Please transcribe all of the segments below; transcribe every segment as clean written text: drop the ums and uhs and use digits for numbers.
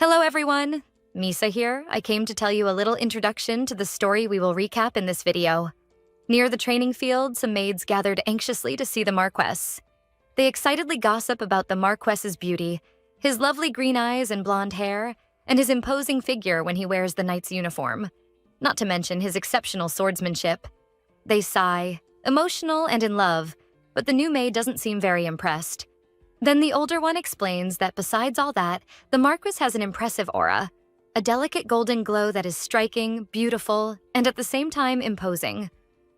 Hello everyone! Misa here. I came to tell you a little introduction to the story we will recap in this video. Near the training field, some maids gathered anxiously to see the Marquess. They excitedly gossip about the Marquess's beauty, his lovely green eyes and blonde hair, and his imposing figure when he wears the knight's uniform, not to mention his exceptional swordsmanship. They sigh, emotional and in love, but the new maid doesn't seem very impressed. Then the older one explains that besides all that, the Marquess has an impressive aura, a delicate golden glow that is striking, beautiful, and at the same time imposing.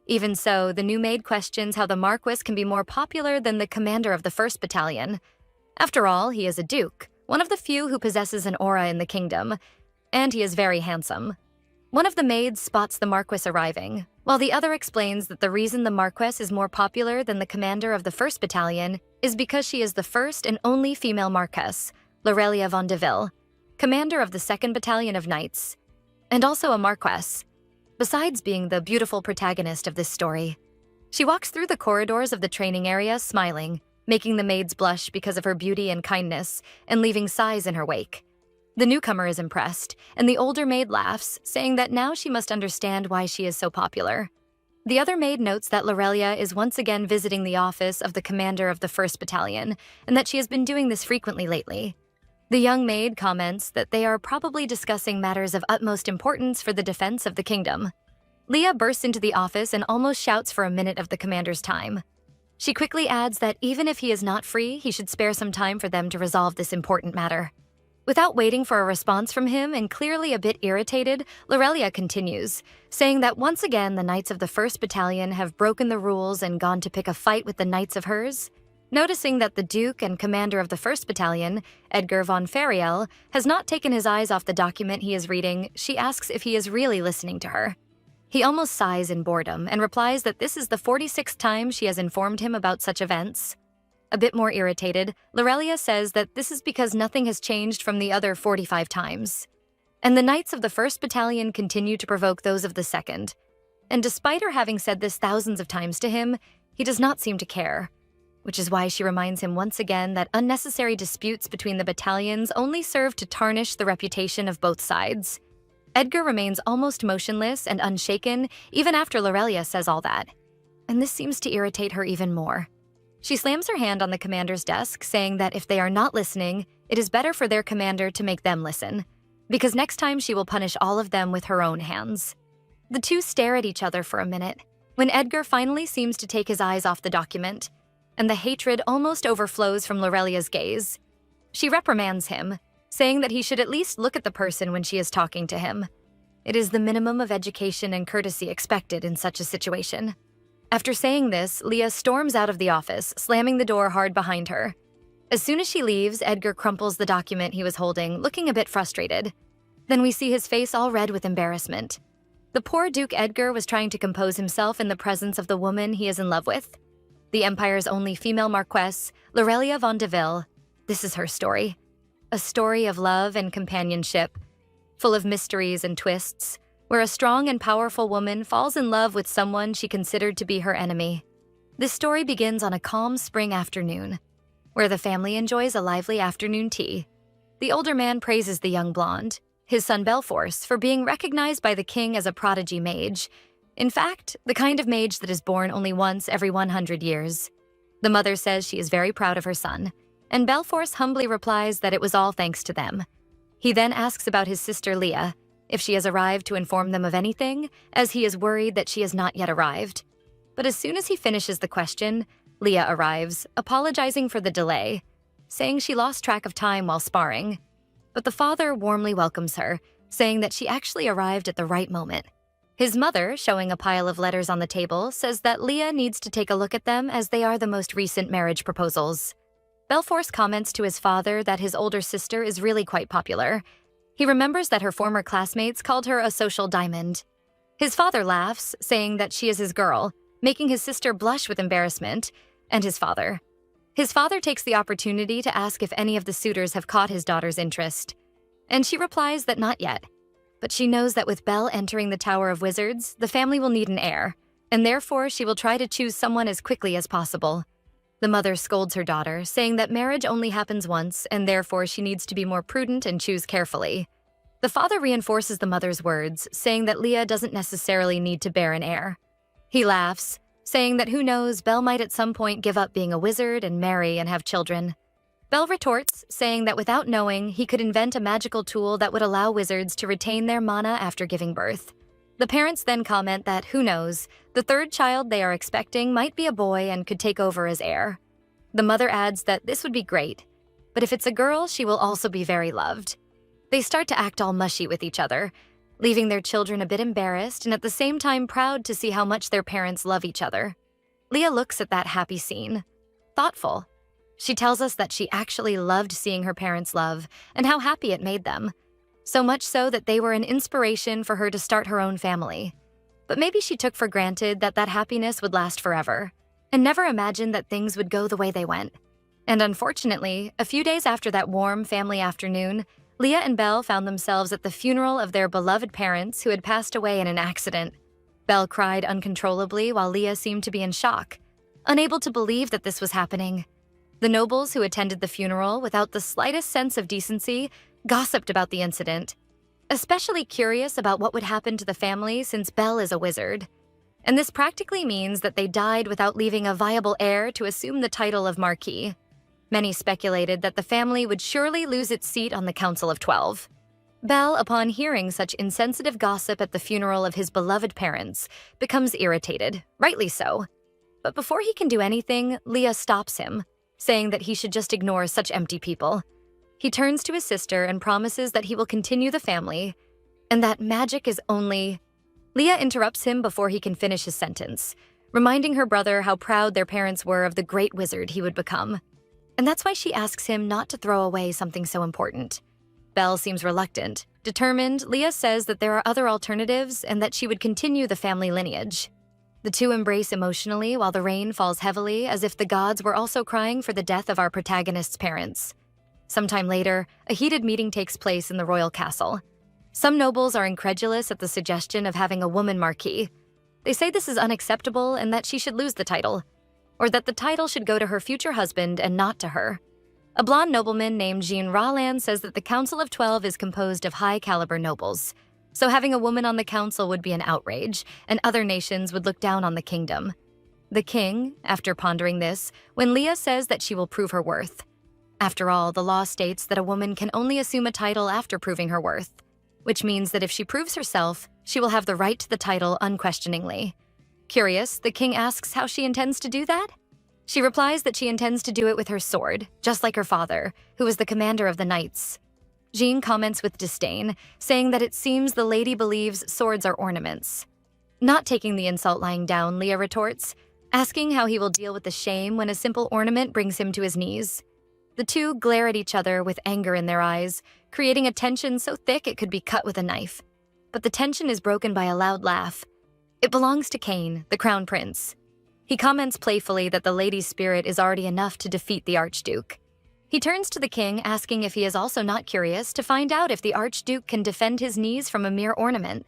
Even so, the new maid questions how the Marquess can be more popular than the commander of the 1st Battalion. After all, he is a duke, one of the few who possesses an aura in the kingdom, and he is very handsome. One of the maids spots the Marquess arriving, while the other explains that the reason the Marquess is more popular than the commander of the 1st Battalion is because she is the first and only female Marquess, Laurelia von Deville, commander of the 2nd Battalion of Knights, and also a Marquess, besides being the beautiful protagonist of this story. She walks through the corridors of the training area smiling, making the maids blush because of her beauty and kindness, and leaving sighs in her wake. The newcomer is impressed, and the older maid laughs, saying that now she must understand why she is so popular. The other maid notes that Laurelia is once again visiting the office of the commander of the 1st Battalion, and that she has been doing this frequently lately. The young maid comments that they are probably discussing matters of utmost importance for the defense of the kingdom. Leah bursts into the office and almost shouts for a minute of the commander's time. She quickly adds that even if he is not free, he should spare some time for them to resolve this important matter. Without waiting for a response from him and clearly a bit irritated, Laurelia continues, saying that once again the Knights of the 1st Battalion have broken the rules and gone to pick a fight with the Knights of hers. Noticing that the Duke and commander of the 1st Battalion, Edgar von Fangirl, has not taken his eyes off the document he is reading, she asks if he is really listening to her. He almost sighs in boredom and replies that this is the 46th time she has informed him about such events. A bit more irritated, Laurelia says that this is because nothing has changed from the other 45 times. And the Knights of the 1st Battalion continue to provoke those of the 2nd. And despite her having said this thousands of times to him, he does not seem to care. Which is why she reminds him once again that unnecessary disputes between the battalions only serve to tarnish the reputation of both sides. Edgar remains almost motionless and unshaken even after Laurelia says all that. And this seems to irritate her even more. She slams her hand on the commander's desk, saying that if they are not listening, it is better for their commander to make them listen, because next time she will punish all of them with her own hands. The two stare at each other for a minute, when Edgar finally seems to take his eyes off the document, and the hatred almost overflows from Laurelia's gaze. She reprimands him, saying that he should at least look at the person when she is talking to him. It is the minimum of education and courtesy expected in such a situation. After saying this, Leah storms out of the office, slamming the door hard behind her. As soon as she leaves, Edgar crumples the document he was holding, looking a bit frustrated. Then we see his face all red with embarrassment. The poor Duke Edgar was trying to compose himself in the presence of the woman he is in love with. The Empire's only female Marquess, Laurelia von Deville. This is her story. A story of love and companionship, full of mysteries and twists, where a strong and powerful woman falls in love with someone she considered to be her enemy. This story begins on a calm spring afternoon, where the family enjoys a lively afternoon tea. The older man praises the young blonde, his son Belforce, for being recognized by the king as a prodigy mage. In fact, the kind of mage that is born only once every 100 years. The mother says she is very proud of her son, and Belforce humbly replies that it was all thanks to them. He then asks about his sister Leah, if she has arrived to inform them of anything, as he is worried that she has not yet arrived. But as soon as he finishes the question, Leah arrives, apologizing for the delay, saying she lost track of time while sparring. But the father warmly welcomes her, saying that she actually arrived at the right moment. His mother, showing a pile of letters on the table, says that Leah needs to take a look at them as they are the most recent marriage proposals. Belforce comments to his father that his older sister is really quite popular. He remembers that her former classmates called her a social diamond. His father laughs, saying that she is his girl, making his sister blush with embarrassment, and his father. His father takes the opportunity to ask if any of the suitors have caught his daughter's interest, and she replies that not yet. But she knows that with Belle entering the Tower of Wizards, the family will need an heir, and therefore she will try to choose someone as quickly as possible. The mother scolds her daughter, saying that marriage only happens once and therefore she needs to be more prudent and choose carefully. The father reinforces the mother's words, saying that Leah doesn't necessarily need to bear an heir. He laughs, saying that who knows, Belle might at some point give up being a wizard and marry and have children. Belle retorts, saying that without knowing, he could invent a magical tool that would allow wizards to retain their mana after giving birth. The parents then comment that, who knows, the third child they are expecting might be a boy and could take over as heir. The mother adds that this would be great, but if it's a girl, she will also be very loved. They start to act all mushy with each other, leaving their children a bit embarrassed and at the same time proud to see how much their parents love each other. Leah looks at that happy scene, thoughtful. She tells us that she actually loved seeing her parents' love and how happy it made them. So much so that they were an inspiration for her to start her own family. But maybe she took for granted that that happiness would last forever, and never imagined that things would go the way they went. And unfortunately, a few days after that warm family afternoon, Leah and Belle found themselves at the funeral of their beloved parents who had passed away in an accident. Belle cried uncontrollably while Leah seemed to be in shock, unable to believe that this was happening. The nobles who attended the funeral, without the slightest sense of decency, gossiped about the incident, especially curious about what would happen to the family since Belle is a wizard. And this practically means that they died without leaving a viable heir to assume the title of Marquis. Many speculated that the family would surely lose its seat on the Council of 12. Belle, upon hearing such insensitive gossip at the funeral of his beloved parents, becomes irritated, rightly so. But before he can do anything, Leah stops him, saying that he should just ignore such empty people. He turns to his sister and promises that he will continue the family, and that magic is only... Leah interrupts him before he can finish his sentence, reminding her brother how proud their parents were of the great wizard he would become. And that's why she asks him not to throw away something so important. Belle seems reluctant. Determined, Leah says that there are other alternatives and that she would continue the family lineage. The two embrace emotionally while the rain falls heavily, as if the gods were also crying for the death of our protagonist's parents. Sometime later, a heated meeting takes place in the royal castle. Some nobles are incredulous at the suggestion of having a woman marquis. They say this is unacceptable and that she should lose the title, or that the title should go to her future husband and not to her. A blonde nobleman named Jean Ralan says that the Council of 12 is composed of high-caliber nobles, so having a woman on the council would be an outrage, and other nations would look down on the kingdom. The king, after pondering this, when Leah says that she will prove her worth. After all, the law states that a woman can only assume a title after proving her worth, which means that if she proves herself, she will have the right to the title unquestioningly. Curious, the king asks how she intends to do that? She replies that she intends to do it with her sword, just like her father, who was the commander of the knights. Jean comments with disdain, saying that it seems the lady believes swords are ornaments. Not taking the insult lying down, Leah retorts, asking how he will deal with the shame when a simple ornament brings him to his knees. The two glare at each other with anger in their eyes, creating a tension so thick it could be cut with a knife. But the tension is broken by a loud laugh. It belongs to Cain, the crown prince. He comments playfully that the lady's spirit is already enough to defeat the Archduke. He turns to the king, asking if he is also not curious to find out if the Archduke can defend his knees from a mere ornament.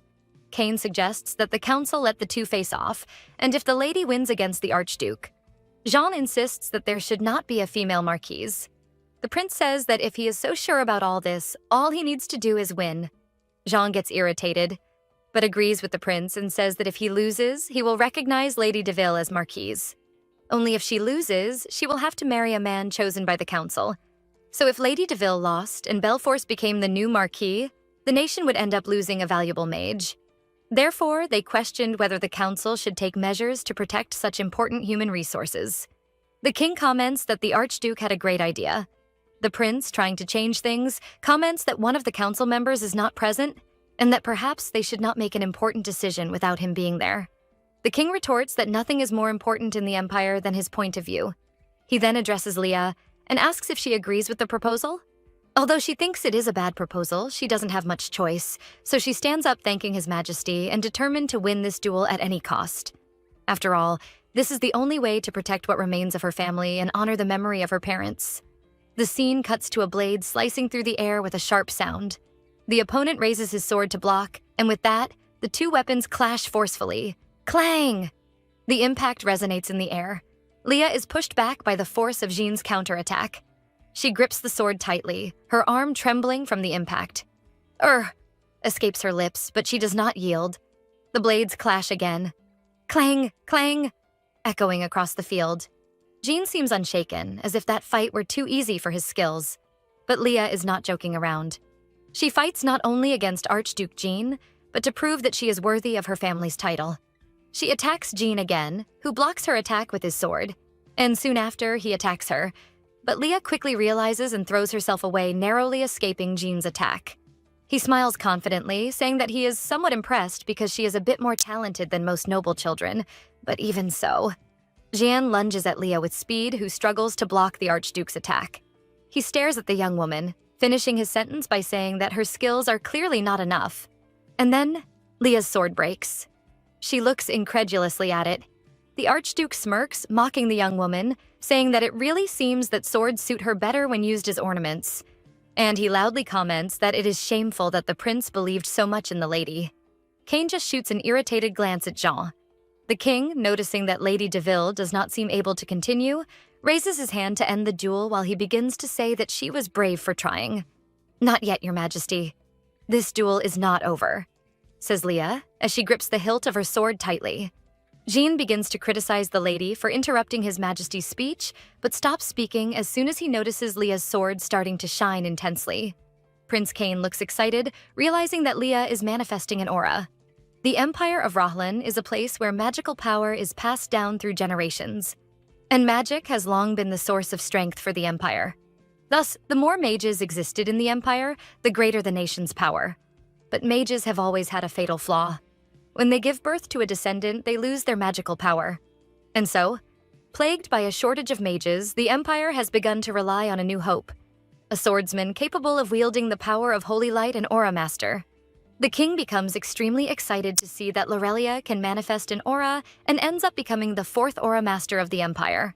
Cain suggests that the council let the two face off, and if the lady wins against the Archduke. Jean insists that there should not be a female marquise. The prince says that if he is so sure about all this, all he needs to do is win. Jean gets irritated, but agrees with the prince and says that if he loses, he will recognize Lady Deville as marquise. Only if she loses, she will have to marry a man chosen by the council. So if Lady Deville lost and Belforce became the new marquis, the nation would end up losing a valuable mage. Therefore, they questioned whether the council should take measures to protect such important human resources. The king comments that the Archduke had a great idea. The prince, trying to change things, comments that one of the council members is not present and that perhaps they should not make an important decision without him being there. The king retorts that nothing is more important in the empire than his point of view. He then addresses Leah and asks if she agrees with the proposal. Although she thinks it is a bad proposal, she doesn't have much choice, so she stands up thanking His Majesty and determined to win this duel at any cost. After all, this is the only way to protect what remains of her family and honor the memory of her parents. The scene cuts to a blade slicing through the air with a sharp sound. The opponent raises his sword to block, and with that, the two weapons clash forcefully. Clang! The impact resonates in the air. Leah is pushed back by the force of Jean's counterattack. She grips the sword tightly, her arm trembling from the impact. Escapes her lips, but she does not yield. The blades clash again. Clang, clang, echoing across the field. Jean seems unshaken, as if that fight were too easy for his skills. But Leah is not joking around. She fights not only against Archduke Jean, but to prove that she is worthy of her family's title. She attacks Jean again, who blocks her attack with his sword. And soon after, he attacks her. But Leah quickly realizes and throws herself away, narrowly escaping Jean's attack. He smiles confidently, saying that he is somewhat impressed because she is a bit more talented than most noble children, but even so. Jean lunges at Leah with speed, who struggles to block the Archduke's attack. He stares at the young woman, finishing his sentence by saying that her skills are clearly not enough. And then, Leah's sword breaks. She looks incredulously at it. The Archduke smirks, mocking the young woman, saying that it really seems that swords suit her better when used as ornaments. And he loudly comments that it is shameful that the prince believed so much in the lady. Cain just shoots an irritated glance at Jean. The king, noticing that Lady Deville does not seem able to continue, raises his hand to end the duel while he begins to say that she was brave for trying. "Not yet, Your Majesty. This duel is not over," says Leah, as she grips the hilt of her sword tightly. Jean begins to criticize the lady for interrupting His Majesty's speech, but stops speaking as soon as he notices Leah's sword starting to shine intensely. Prince Cain looks excited, realizing that Leah is manifesting an aura. The Empire of Rohlan is a place where magical power is passed down through generations. And magic has long been the source of strength for the Empire. Thus, the more mages existed in the Empire, the greater the nation's power. But mages have always had a fatal flaw. When they give birth to a descendant, they lose their magical power. And so, plagued by a shortage of mages, the Empire has begun to rely on a new hope: a swordsman capable of wielding the power of Holy Light and Aura Master. The king becomes extremely excited to see that Lorelia can manifest an aura and ends up becoming the fourth Aura Master of the Empire.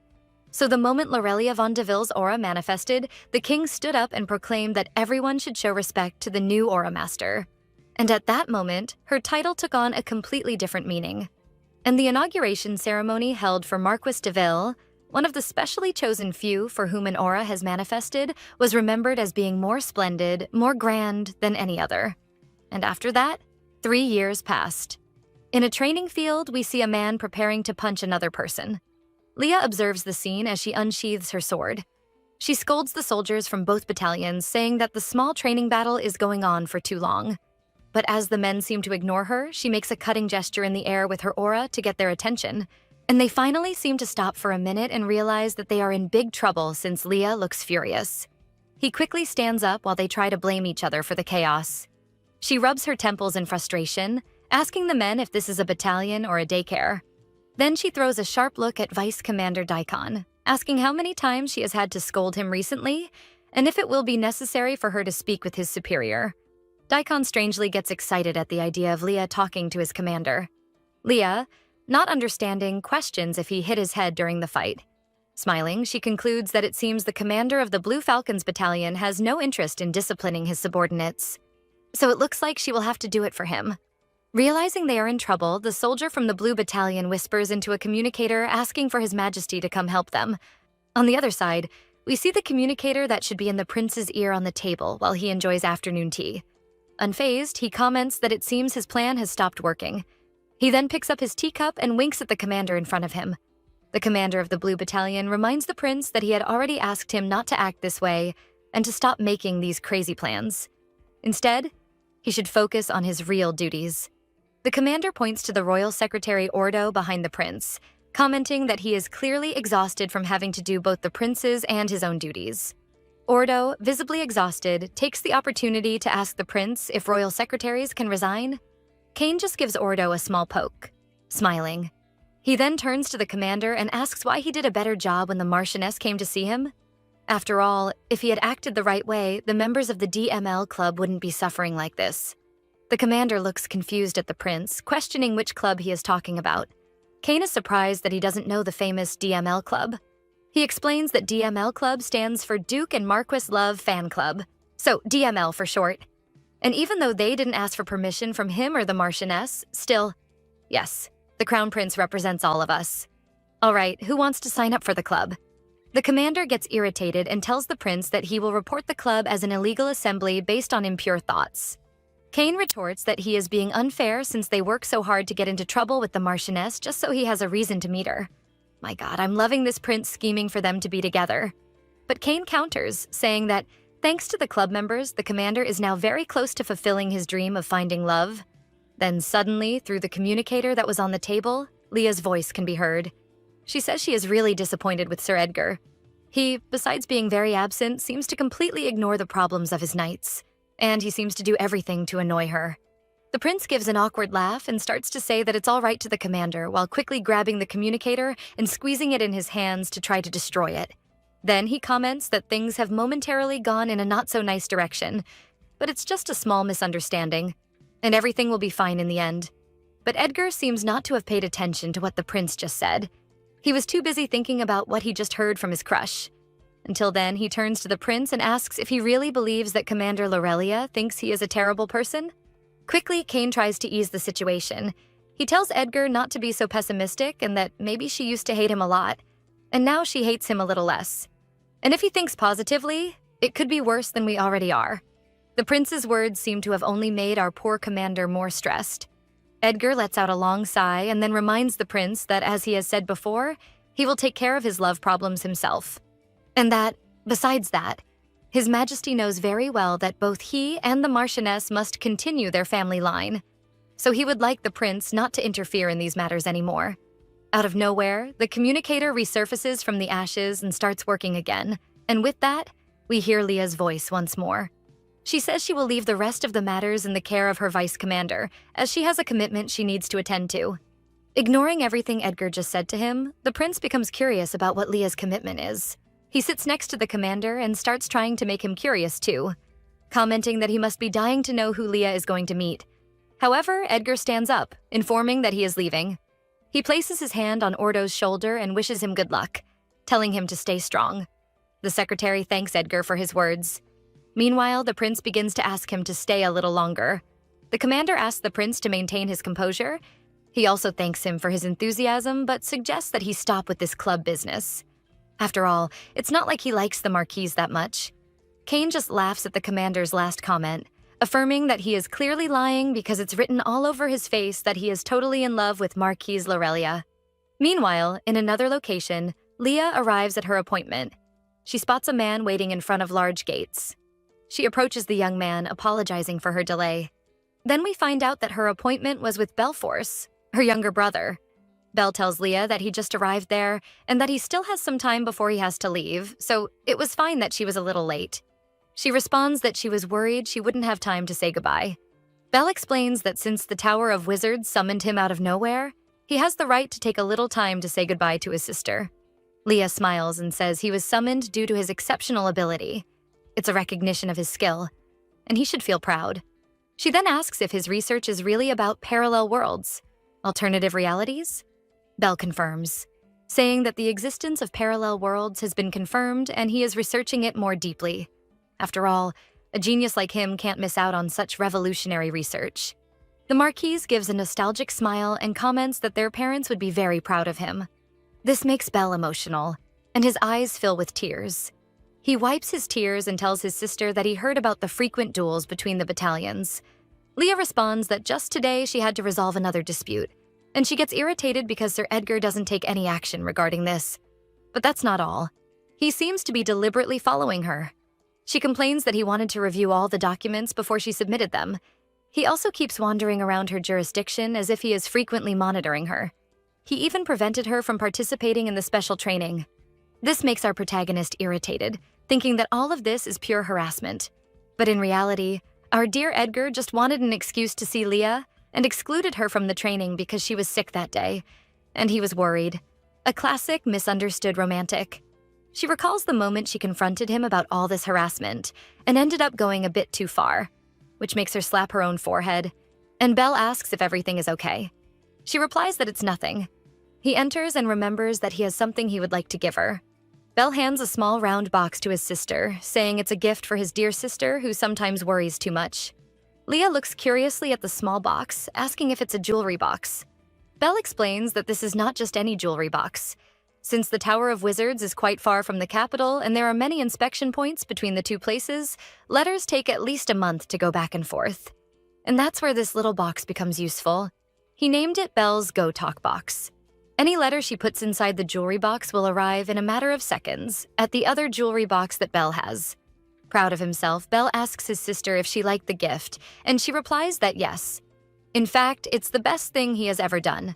So the moment Lorelia von Deville's aura manifested, the king stood up and proclaimed that everyone should show respect to the new Aura Master. And at that moment, her title took on a completely different meaning. And the inauguration ceremony held for Marquis Deville, one of the specially chosen few for whom an aura has manifested, was remembered as being more splendid, more grand than any other. And after that, 3 years passed. In a training field, we see a man preparing to punch another person. Leah observes the scene as she unsheathes her sword. She scolds the soldiers from both battalions, saying that the small training battle is going on for too long. But as the men seem to ignore her, she makes a cutting gesture in the air with her aura to get their attention. And they finally seem to stop for a minute and realize that they are in big trouble since Leah looks furious. He quickly stands up while they try to blame each other for the chaos. She rubs her temples in frustration, asking the men if this is a battalion or a daycare. Then she throws a sharp look at Vice Commander Daikon, asking how many times she has had to scold him recently, and if it will be necessary for her to speak with his superior. Daikon strangely gets excited at the idea of Leah talking to his commander. Leah, not understanding, questions if he hit his head during the fight. Smiling, she concludes that it seems the commander of the Blue Falcons Battalion has no interest in disciplining his subordinates. So it looks like she will have to do it for him. Realizing they are in trouble, the soldier from the Blue Battalion whispers into a communicator asking for His Majesty to come help them. On the other side, we see the communicator that should be in the prince's ear on the table while he enjoys afternoon tea. Unfazed, he comments that it seems his plan has stopped working. He then picks up his teacup and winks at the commander in front of him. The commander of the Blue Battalion reminds the prince that he had already asked him not to act this way and to stop making these crazy plans. Instead, he should focus on his real duties. The commander points to the royal secretary Ordo behind the prince, commenting that he is clearly exhausted from having to do both the prince's and his own duties. Ordo, visibly exhausted, takes the opportunity to ask the prince if royal secretaries can resign. Cain just gives Ordo a small poke, smiling. He then turns to the commander and asks why he did a better job when the Marchioness came to see him. After all, if he had acted the right way, the members of the DML club wouldn't be suffering like this. The commander looks confused at the prince, questioning which club he is talking about. Cain is surprised that he doesn't know the famous DML club. He explains that DML club stands for Duke and Marquis Love Fan Club, so DML for short. And even though they didn't ask for permission from him or the Marchioness, still, yes, the Crown Prince represents all of us. All right, who wants to sign up for the club? The commander gets irritated and tells the prince that he will report the club as an illegal assembly based on impure thoughts. Kane retorts that he is being unfair since they work so hard to get into trouble with the Marchioness just so he has a reason to meet her. My God, I'm loving this prince scheming for them to be together. But Kane counters, saying that thanks to the club members, the commander is now very close to fulfilling his dream of finding love. Then suddenly, through the communicator that was on the table, Leah's voice can be heard. She says she is really disappointed with Sir Edgar. He, besides being very absent, seems to completely ignore the problems of his knights, and he seems to do everything to annoy her. The prince gives an awkward laugh and starts to say that it's all right to the commander while quickly grabbing the communicator and squeezing it in his hands to try to destroy it. Then he comments that things have momentarily gone in a not-so-nice direction, but it's just a small misunderstanding, and everything will be fine in the end. But Edgar seems not to have paid attention to what the prince just said. He was too busy thinking about what he just heard from his crush. Until then, he turns to the prince and asks if he really believes that Commander Lorelia thinks he is a terrible person. Quickly, Kane tries to ease the situation. He tells Edgar not to be so pessimistic and that maybe she used to hate him a lot, and now she hates him a little less. And if he thinks positively, it could be worse than we already are. The prince's words seem to have only made our poor commander more stressed. Edgar lets out a long sigh and then reminds the prince that, as he has said before, he will take care of his love problems himself. And that, besides that, His Majesty knows very well that both he and the Marchioness must continue their family line. So he would like the prince not to interfere in these matters anymore. Out of nowhere, the communicator resurfaces from the ashes and starts working again. And with that, we hear Leah's voice once more. She says she will leave the rest of the matters in the care of her vice commander, as she has a commitment she needs to attend to. Ignoring everything Edgar just said to him, the prince becomes curious about what Leah's commitment is. He sits next to the commander and starts trying to make him curious too, commenting that he must be dying to know who Leah is going to meet. However, Edgar stands up, informing that he is leaving. He places his hand on Ordo's shoulder and wishes him good luck, telling him to stay strong. The secretary thanks Edgar for his words. Meanwhile, the prince begins to ask him to stay a little longer. The commander asks the prince to maintain his composure. He also thanks him for his enthusiasm, but suggests that he stop with this club business. After all, it's not like he likes the Marquise that much. Kane just laughs at the commander's last comment, affirming that he is clearly lying because it's written all over his face that he is totally in love with Marquise Lorelia. Meanwhile, in another location, Leah arrives at her appointment. She spots a man waiting in front of large gates. She approaches the young man, apologizing for her delay. Then we find out that her appointment was with Belforce, her younger brother. Belle tells Leah that he just arrived there and that he still has some time before he has to leave, so it was fine that she was a little late. She responds that she was worried she wouldn't have time to say goodbye. Belle explains that since the Tower of Wizards summoned him out of nowhere, he has the right to take a little time to say goodbye to his sister. Leah smiles and says he was summoned due to his exceptional ability. It's a recognition of his skill, and he should feel proud. She then asks if his research is really about parallel worlds, alternative realities. Belle confirms, saying that the existence of parallel worlds has been confirmed and he is researching it more deeply. After all, a genius like him can't miss out on such revolutionary research. The Marquise gives a nostalgic smile and comments that their parents would be very proud of him. This makes Belle emotional, and his eyes fill with tears. He wipes his tears and tells his sister that he heard about the frequent duels between the battalions. Leah responds that just today she had to resolve another dispute, and she gets irritated because Sir Edgar doesn't take any action regarding this. But that's not all. He seems to be deliberately following her. She complains that he wanted to review all the documents before she submitted them. He also keeps wandering around her jurisdiction as if he is frequently monitoring her. He even prevented her from participating in the special training. This makes our protagonist irritated, thinking that all of this is pure harassment. But in reality, our dear Edgar just wanted an excuse to see Leah and excluded her from the training because she was sick that day, and he was worried. A classic misunderstood romantic. She recalls the moment she confronted him about all this harassment and ended up going a bit too far, which makes her slap her own forehead, and Belle asks if everything is okay. She replies that it's nothing. He enters and remembers that he has something he would like to give her. Belle hands a small round box to his sister, saying it's a gift for his dear sister who sometimes worries too much. Leah looks curiously at the small box, asking if it's a jewelry box. Belle explains that this is not just any jewelry box. Since the Tower of Wizards is quite far from the capital and there are many inspection points between the two places, letters take at least a month to go back and forth. And that's where this little box becomes useful. He named it Belle's Go Talk box. Any letter she puts inside the jewelry box will arrive in a matter of seconds at the other jewelry box that Belle has. Proud of himself, Belle asks his sister if she liked the gift, and she replies that yes. In fact, it's the best thing he has ever done.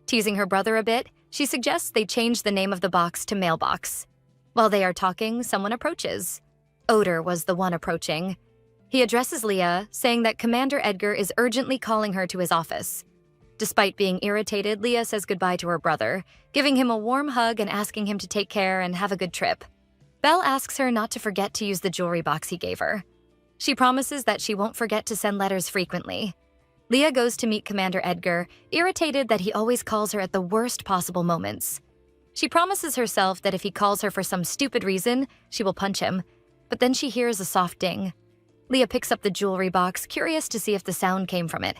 Teasing her brother a bit, she suggests they change the name of the box to Mailbox. While they are talking, someone approaches. Odur was the one approaching. He addresses Leah, saying that Commander Edgar is urgently calling her to his office. Despite being irritated, Leah says goodbye to her brother, giving him a warm hug and asking him to take care and have a good trip. Belle asks her not to forget to use the jewelry box he gave her. She promises that she won't forget to send letters frequently. Leah goes to meet Commander Edgar, irritated that he always calls her at the worst possible moments. She promises herself that if he calls her for some stupid reason, she will punch him, but then she hears a soft ding. Leah picks up the jewelry box, curious to see if the sound came from it.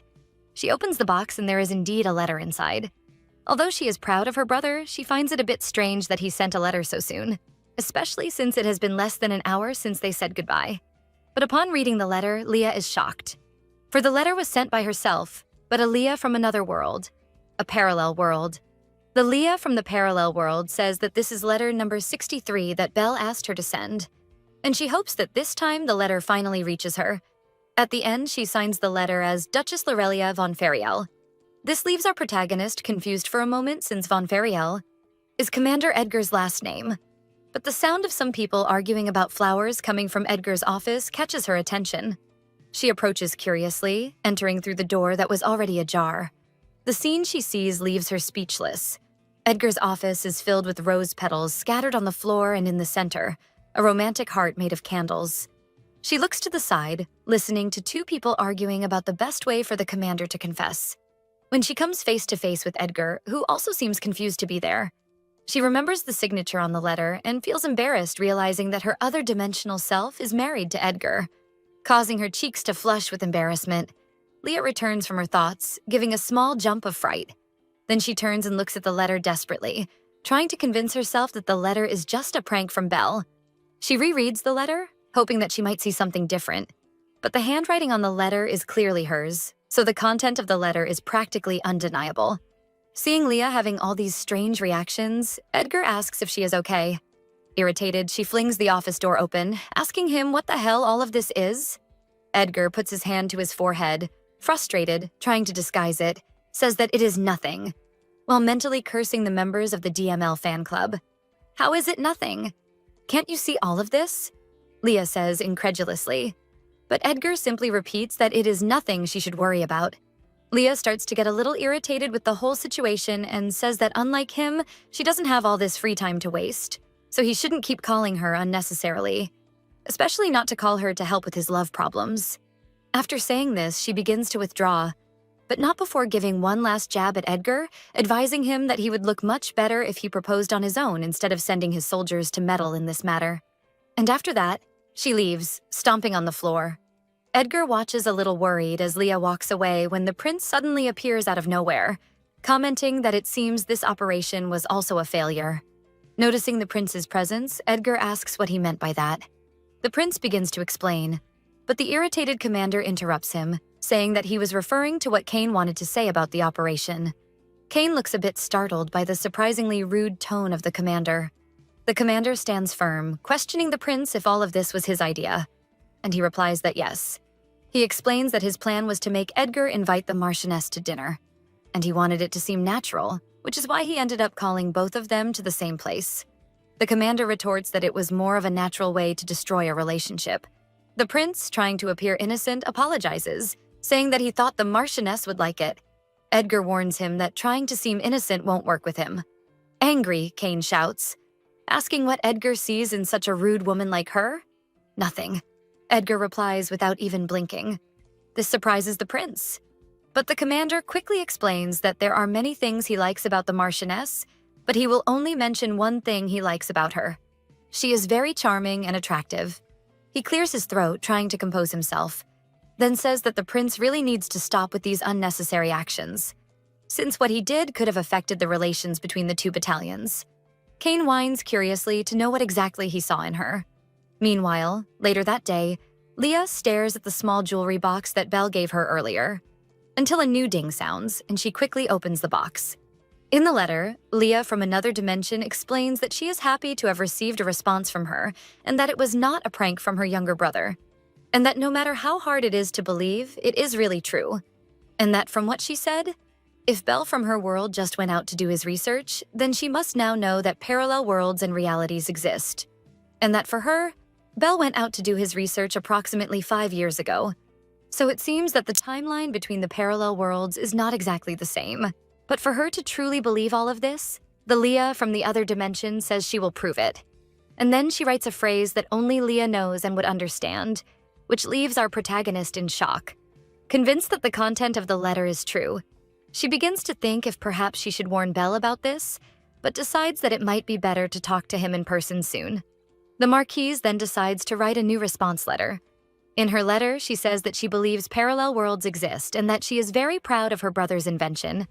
She opens the box and there is indeed a letter inside. Although she is proud of her brother, she finds it a bit strange that he sent a letter so soon, especially since it has been less than an hour since they said goodbye. But upon reading the letter, Leah is shocked. For the letter was sent by herself, but a Leah from another world, a parallel world. The Leah from the parallel world says that this is letter number 63 that Belle asked her to send, and she hopes that this time the letter finally reaches her. At the end, she signs the letter as Duchess Lorelia von Fariel. This leaves our protagonist confused for a moment since von Fariel is Commander Edgar's last name. But the sound of some people arguing about flowers coming from Edgar's office catches her attention. She approaches curiously, entering through the door that was already ajar. The scene she sees leaves her speechless. Edgar's office is filled with rose petals scattered on the floor and in the center, a romantic heart made of candles. She looks to the side, listening to two people arguing about the best way for the commander to confess. When she comes face to face with Edgar, who also seems confused to be there, she remembers the signature on the letter and feels embarrassed realizing that her other dimensional self is married to Edgar. Causing her cheeks to flush with embarrassment, Leah returns from her thoughts, giving a small jump of fright. Then she turns and looks at the letter desperately, trying to convince herself that the letter is just a prank from Belle. She rereads the letter, hoping that she might see something different. But the handwriting on the letter is clearly hers, so the content of the letter is practically undeniable. Seeing Leah having all these strange reactions, Edgar asks if she is okay. Irritated, she flings the office door open, asking him what the hell all of this is. Edgar puts his hand to his forehead, frustrated, trying to disguise it, says that it is nothing, while mentally cursing the members of the DML fan club. How is it nothing? Can't you see all of this? Leah says incredulously. But Edgar simply repeats that it is nothing she should worry about. Leah starts to get a little irritated with the whole situation and says that unlike him, she doesn't have all this free time to waste. So he shouldn't keep calling her unnecessarily, especially not to call her to help with his love problems. After saying this, she begins to withdraw, but not before giving one last jab at Edgar, advising him that he would look much better if he proposed on his own instead of sending his soldiers to meddle in this matter. And after that, she leaves, stomping on the floor. Edgar watches a little worried as Leah walks away when the prince suddenly appears out of nowhere, commenting that it seems this operation was also a failure. Noticing the prince's presence, Edgar asks what he meant by that. The prince begins to explain, but the irritated commander interrupts him, saying that he was referring to what Kane wanted to say about the operation. Kane looks a bit startled by the surprisingly rude tone of the commander. The commander stands firm, questioning the prince if all of this was his idea, and he replies that yes. He explains that his plan was to make Edgar invite the Marchioness to dinner, and he wanted it to seem natural, which is why he ended up calling both of them to the same place. The commander retorts that it was more of a natural way to destroy a relationship. The prince, trying to appear innocent, apologizes, saying that he thought the Marchioness would like it. Edgar warns him that trying to seem innocent won't work with him. Angry, Kane shouts, asking what Edgar sees in such a rude woman like her. Nothing. Edgar replies without even blinking. This surprises the prince. But the commander quickly explains that there are many things he likes about the Marchioness, but he will only mention one thing he likes about her. She is very charming and attractive. He clears his throat, trying to compose himself, then says that the prince really needs to stop with these unnecessary actions, since what he did could have affected the relations between the two battalions. Kane whines curiously to know what exactly he saw in her. Meanwhile, later that day, Leah stares at the small jewelry box that Belle gave her earlier, until a new ding sounds, and she quickly opens the box. In the letter, Leah from another dimension explains that she is happy to have received a response from her and that it was not a prank from her younger brother, and that no matter how hard it is to believe, it is really true. And that from what she said, if Belle from her world just went out to do his research, then she must now know that parallel worlds and realities exist. And that for her, Belle went out to do his research approximately 5 years ago. So it seems that the timeline between the parallel worlds is not exactly the same. But for her to truly believe all of this, the Leah from the other dimension says she will prove it. And then she writes a phrase that only Leah knows and would understand, which leaves our protagonist in shock. Convinced that the content of the letter is true, she begins to think if perhaps she should warn Belle about this, but decides that it might be better to talk to him in person soon. The Marquise then decides to write a new response letter. In her letter, she says that she believes parallel worlds exist and that she is very proud of her brother's invention.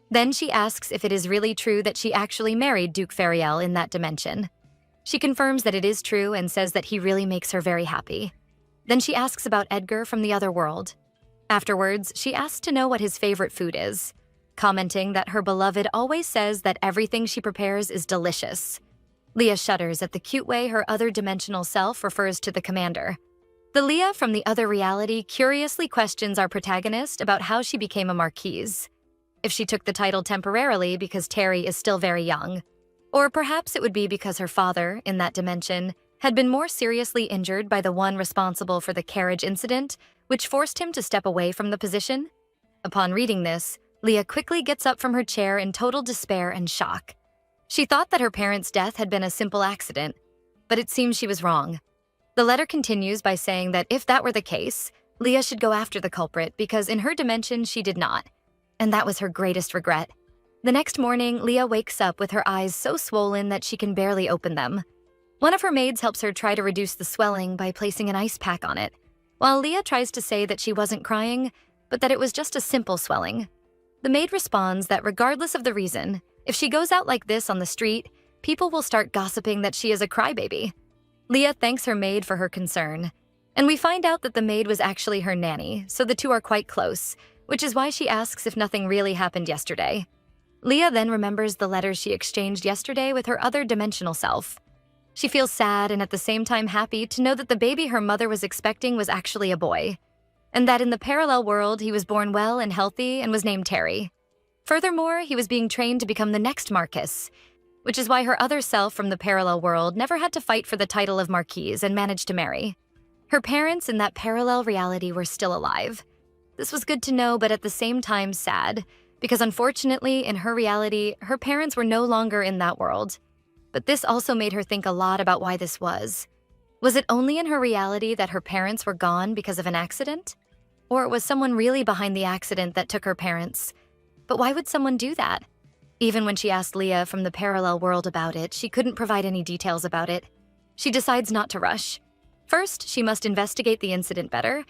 Then she asks if it is really true that she actually married Duke Fariel in that dimension. She confirms that it is true and says that he really makes her very happy. Then she asks about Edgar from the other world. Afterwards, she asks to know what his favorite food is, commenting that her beloved always says that everything she prepares is delicious. Leah shudders at the cute way her other dimensional self refers to the commander. The Leah from the other reality curiously questions our protagonist about how she became a Marquise. If she took the title temporarily because Terry is still very young. Or perhaps it would be because her father, in that dimension, had been more seriously injured by the one responsible for the carriage incident, which forced him to step away from the position. Upon reading this, Leah quickly gets up from her chair in total despair and shock. She thought that her parents' death had been a simple accident, but it seems she was wrong. The letter continues by saying that if that were the case, Leah should go after the culprit because in her dimension she did not, and that was her greatest regret. The next morning, Leah wakes up with her eyes so swollen that she can barely open them. One of her maids helps her try to reduce the swelling by placing an ice pack on it, while Leah tries to say that she wasn't crying, but that it was just a simple swelling. The maid responds that regardless of the reason, if she goes out like this on the street, people will start gossiping that she is a crybaby. Leah thanks her maid for her concern, and we find out that the maid was actually her nanny, so the two are quite close, which is why she asks if nothing really happened yesterday. Leah then remembers the letters she exchanged yesterday with her other dimensional self. She feels sad and at the same time happy to know that the baby her mother was expecting was actually a boy, and that in the parallel world he was born well and healthy and was named Terry. Furthermore, he was being trained to become the next Marquis, which is why her other self from the parallel world never had to fight for the title of Marquise and managed to marry. Her parents in that parallel reality were still alive. This was good to know, but at the same time sad, because unfortunately, in her reality, her parents were no longer in that world. But this also made her think a lot about why this was. Was it only in her reality that her parents were gone because of an accident? Or was someone really behind the accident that took her parents? But why would someone do that? Even when she asked Leah from the parallel world about it, she couldn't provide any details about it. She decides not to rush. First, she must investigate the incident better,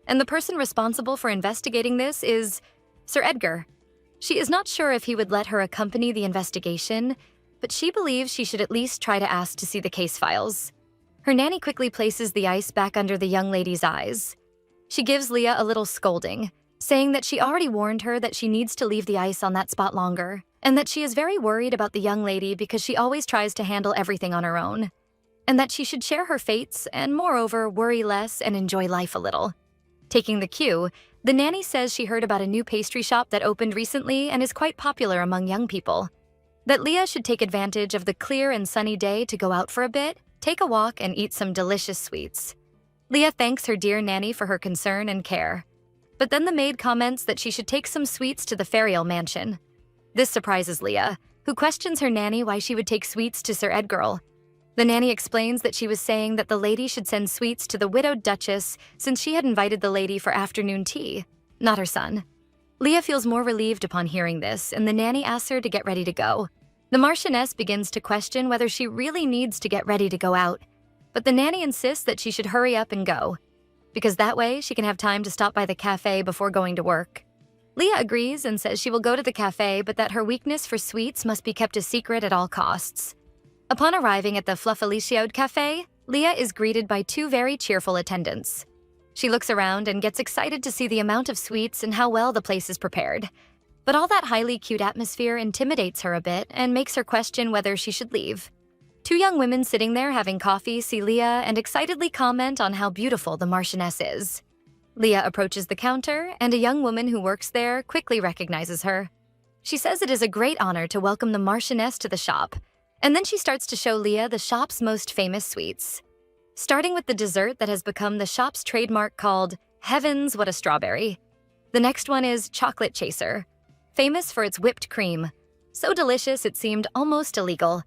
and the person responsible for investigating this is Sir Edgar. She is not sure if he would let her accompany the investigation, but she believes she should at least try to ask to see the case files. Her nanny quickly places the ice back under the young lady's eyes. She gives Leah a little scolding, saying that she already warned her that she needs to leave the ice on that spot longer, and that she is very worried about the young lady because she always tries to handle everything on her own, and that she should share her fates and, moreover, worry less and enjoy life a little. Taking the cue, the nanny says she heard about a new pastry shop that opened recently and is quite popular among young people. That Leah should take advantage of the clear and sunny day to go out for a bit, take a walk, and eat some delicious sweets. Leah thanks her dear nanny for her concern and care. But then the maid comments that she should take some sweets to the Fariel mansion. This surprises Leah, who questions her nanny why she would take sweets to Sir Edgar. The nanny explains that she was saying that the lady should send sweets to the widowed duchess since she had invited the lady for afternoon tea, not her son. Leah feels more relieved upon hearing this, and the nanny asks her to get ready to go. The Marchioness begins to question whether she really needs to get ready to go out, but the nanny insists that she should hurry up and go, because that way she can have time to stop by the cafe before going to work. Leah agrees and says she will go to the cafe, but that her weakness for sweets must be kept a secret at all costs. Upon arriving at the Fluffaliciode Cafe, Leah is greeted by two very cheerful attendants. She looks around and gets excited to see the amount of sweets and how well the place is prepared. But all that highly cute atmosphere intimidates her a bit and makes her question whether she should leave. Two young women sitting there having coffee see Leah and excitedly comment on how beautiful the Marchioness is. Leah approaches the counter, and a young woman who works there quickly recognizes her. She says it is a great honor to welcome the Marchioness to the shop, and then she starts to show Leah the shop's most famous sweets. Starting with the dessert that has become the shop's trademark called Heavens, What a Strawberry. The next one is Chocolate Chaser, famous for its whipped cream. So delicious it seemed almost illegal.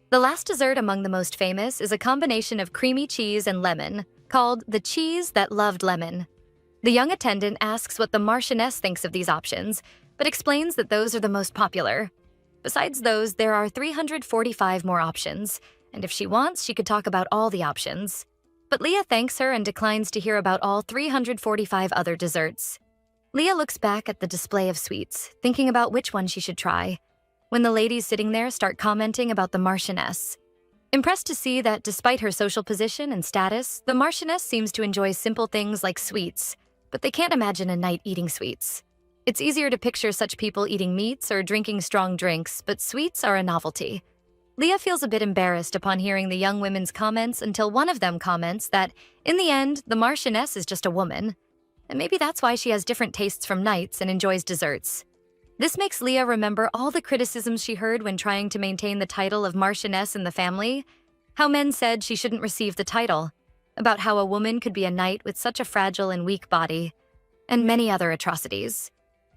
The last dessert among the most famous is a combination of creamy cheese and lemon, called the Cheese That Loved Lemon. The young attendant asks what the Marchioness thinks of these options, but explains that those are the most popular. Besides those, there are 345 more options, and if she wants, she could talk about all the options. But Leah thanks her and declines to hear about all 345 other desserts. Leah looks back at the display of sweets, thinking about which one she should try, when the ladies sitting there start commenting about the Marchioness. Impressed to see that despite her social position and status, the Marchioness seems to enjoy simple things like sweets, but they can't imagine a knight eating sweets. It's easier to picture such people eating meats or drinking strong drinks, but sweets are a novelty. Leah feels a bit embarrassed upon hearing the young women's comments until one of them comments that, in the end, the Marchioness is just a woman. And maybe that's why she has different tastes from knights and enjoys desserts. This makes Leah remember all the criticisms she heard when trying to maintain the title of Marchioness in the family, how men said she shouldn't receive the title, about how a woman could be a knight with such a fragile and weak body, and many other atrocities.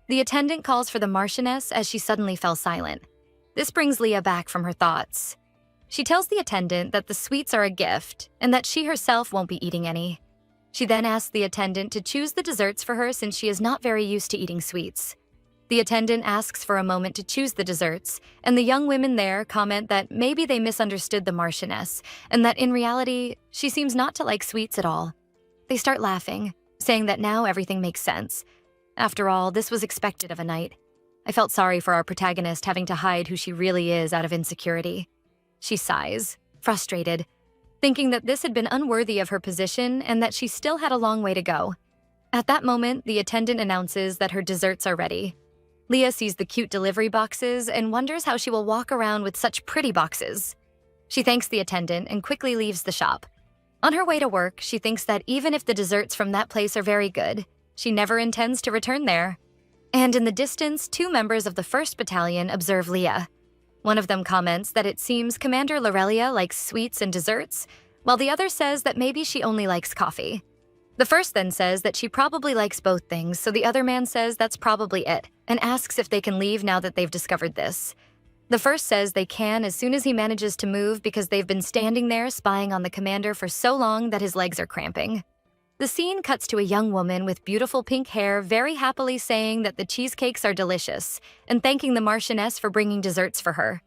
The attendant calls for the Marchioness as she suddenly fell silent. This brings Leah back from her thoughts. She tells the attendant that the sweets are a gift and that she herself won't be eating any. She then asks the attendant to choose the desserts for her since she is not very used to eating sweets. The attendant asks for a moment to choose the desserts, and the young women there comment that maybe they misunderstood the Marchioness, and that in reality, she seems not to like sweets at all. They start laughing, saying that now everything makes sense. After all, this was expected of a knight. I felt sorry for our protagonist having to hide who she really is out of insecurity. She sighs, frustrated, thinking that this had been unworthy of her position and that she still had a long way to go. At that moment, the attendant announces that her desserts are ready. Leah sees the cute delivery boxes and wonders how she will walk around with such pretty boxes. She thanks the attendant and quickly leaves the shop. On her way to work, she thinks that even if the desserts from that place are very good, she never intends to return there. And in the distance, two members of the 1st Battalion observe Leah. One of them comments that it seems Commander Lorelia likes sweets and desserts, while the other says that maybe she only likes coffee. The first then says that she probably likes both things, so the other man says that's probably it, and asks if they can leave now that they've discovered this. The first says they can as soon as he manages to move because they've been standing there spying on the commander for so long that his legs are cramping. The scene cuts to a young woman with beautiful pink hair very happily saying that the cheesecakes are delicious and thanking the Marchioness for bringing desserts for her.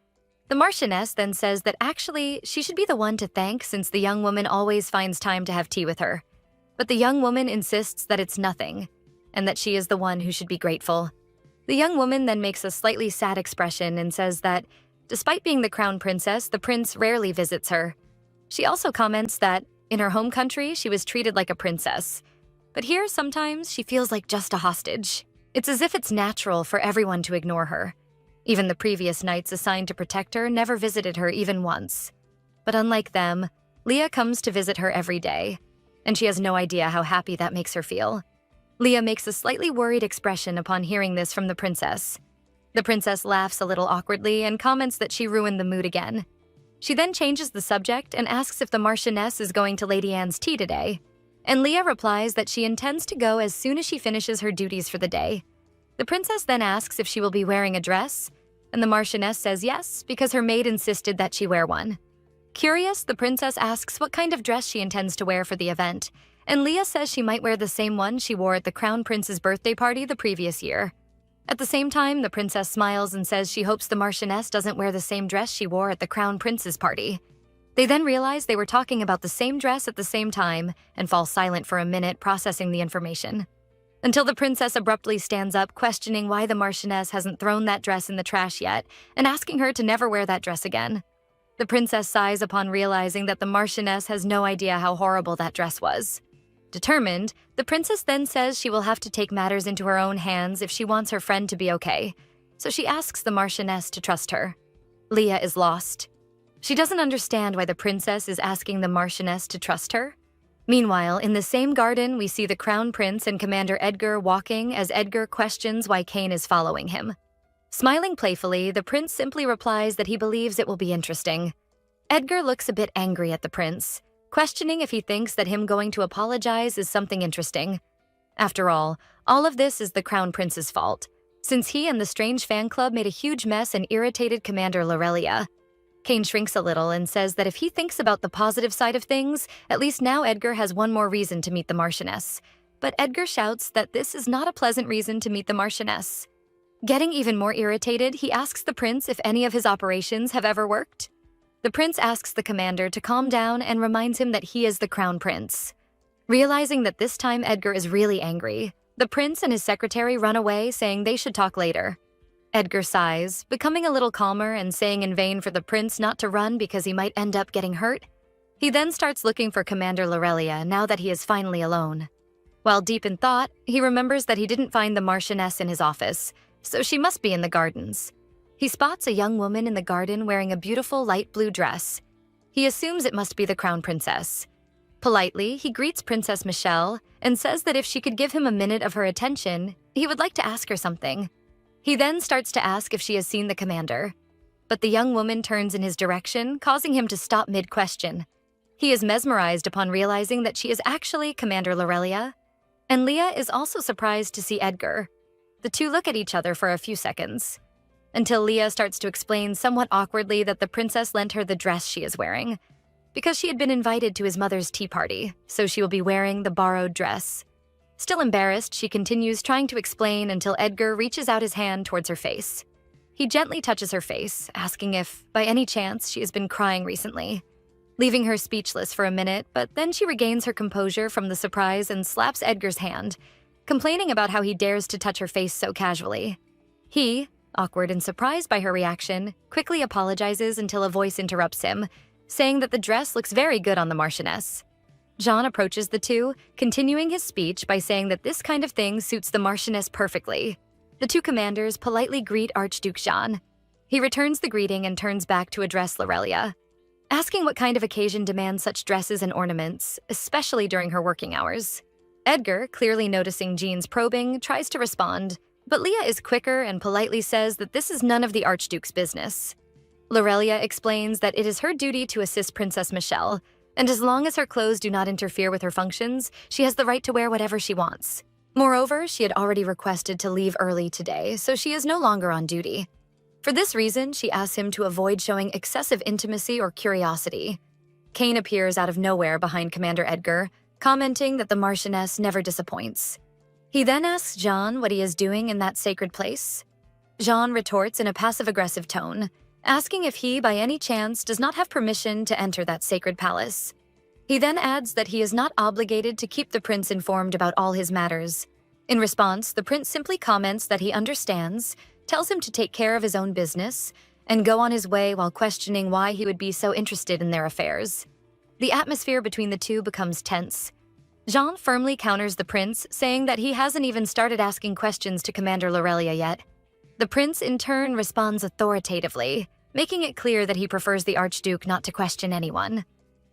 The Marchioness then says that actually she should be the one to thank since the young woman always finds time to have tea with her. But the young woman insists that it's nothing, and that she is the one who should be grateful. The young woman then makes a slightly sad expression and says that, despite being the crown princess, the prince rarely visits her. She also comments that, in her home country, she was treated like a princess. But here, sometimes, she feels like just a hostage. It's as if it's natural for everyone to ignore her. Even the previous knights assigned to protect her never visited her even once. But unlike them, Leah comes to visit her every day, and she has no idea how happy that makes her feel. Leah makes a slightly worried expression upon hearing this from the princess. The princess laughs a little awkwardly and comments that she ruined the mood again. She then changes the subject and asks if the Marchioness is going to Lady Anne's tea today, and Leah replies that she intends to go as soon as she finishes her duties for the day. The princess then asks if she will be wearing a dress, and the Marchioness says yes because her maid insisted that she wear one. Curious, the princess asks what kind of dress she intends to wear for the event, and Leah says she might wear the same one she wore at the Crown Prince's birthday party the previous year. At the same time, the princess smiles and says she hopes the Marchioness doesn't wear the same dress she wore at the Crown Prince's party. They then realize they were talking about the same dress at the same time and fall silent for a minute processing the information. Until the princess abruptly stands up, questioning why the Marchioness hasn't thrown that dress in the trash yet and asking her to never wear that dress again. The princess sighs upon realizing that the Marchioness has no idea how horrible that dress was. Determined, the princess then says she will have to take matters into her own hands if she wants her friend to be okay, so she asks the Marchioness to trust her. Leah is lost. She doesn't understand why the princess is asking the Marchioness to trust her. Meanwhile, in the same garden, we see the Crown Prince and Commander Edgar walking as Edgar questions why Kane is following him. Smiling playfully, the prince simply replies that he believes it will be interesting. Edgar looks a bit angry at the prince, questioning if he thinks that him going to apologize is something interesting. After all of this is the Crown Prince's fault, since he and the strange fan club made a huge mess and irritated Commander Lorelia. Kane shrinks a little and says that if he thinks about the positive side of things, at least now Edgar has one more reason to meet the Marchioness. But Edgar shouts that this is not a pleasant reason to meet the Marchioness. Getting even more irritated, he asks the prince if any of his operations have ever worked. The prince asks the commander to calm down and reminds him that he is the Crown Prince. Realizing that this time Edgar is really angry, the prince and his secretary run away, saying they should talk later. Edgar sighs, becoming a little calmer and saying in vain for the prince not to run because he might end up getting hurt. He then starts looking for Commander Lorelia now that he is finally alone. While deep in thought, he remembers that he didn't find the Marchioness in his office, so she must be in the gardens. He spots a young woman in the garden wearing a beautiful light blue dress. He assumes it must be the Crown Princess. Politely, he greets Princess Michelle and says that if she could give him a minute of her attention, he would like to ask her something. He then starts to ask if she has seen the commander, but the young woman turns in his direction, causing him to stop mid-question. He is mesmerized upon realizing that she is actually Commander Lorelia, and Leah is also surprised to see Edgar. The two look at each other for a few seconds, until Leah starts to explain somewhat awkwardly that the princess lent her the dress she is wearing, because she had been invited to his mother's tea party, so she will be wearing the borrowed dress. Still embarrassed, she continues trying to explain until Edgar reaches out his hand towards her face. He gently touches her face, asking if, by any chance, she has been crying recently, leaving her speechless for a minute, but then she regains her composure from the surprise and slaps Edgar's hand, complaining about how he dares to touch her face so casually. He, awkward and surprised by her reaction, quickly apologizes until a voice interrupts him, saying that the dress looks very good on the Marchioness. Jean approaches the two, continuing his speech by saying that this kind of thing suits the Marchioness perfectly. The two commanders politely greet Archduke Jean. He returns the greeting and turns back to address Lorelia, asking what kind of occasion demands such dresses and ornaments, especially during her working hours. Edgar, clearly noticing Jean's probing, tries to respond, but Leah is quicker and politely says that this is none of the Archduke's business. Lorelia explains that it is her duty to assist Princess Michelle, and as long as her clothes do not interfere with her functions, she has the right to wear whatever she wants. Moreover, she had already requested to leave early today, so she is no longer on duty. For this reason, she asks him to avoid showing excessive intimacy or curiosity. Kane appears out of nowhere behind Commander Edgar, commenting that the Marchioness never disappoints. He then asks Jean what he is doing in that sacred place. Jean retorts in a passive-aggressive tone, asking if he, by any chance, does not have permission to enter that sacred palace. He then adds that he is not obligated to keep the prince informed about all his matters. In response, the prince simply comments that he understands, tells him to take care of his own business, and go on his way while questioning why he would be so interested in their affairs. The atmosphere between the two becomes tense. Jean firmly counters the prince, saying that he hasn't even started asking questions to Commander Lorelia yet. The prince, in turn, responds authoritatively, making it clear that he prefers the Archduke not to question anyone.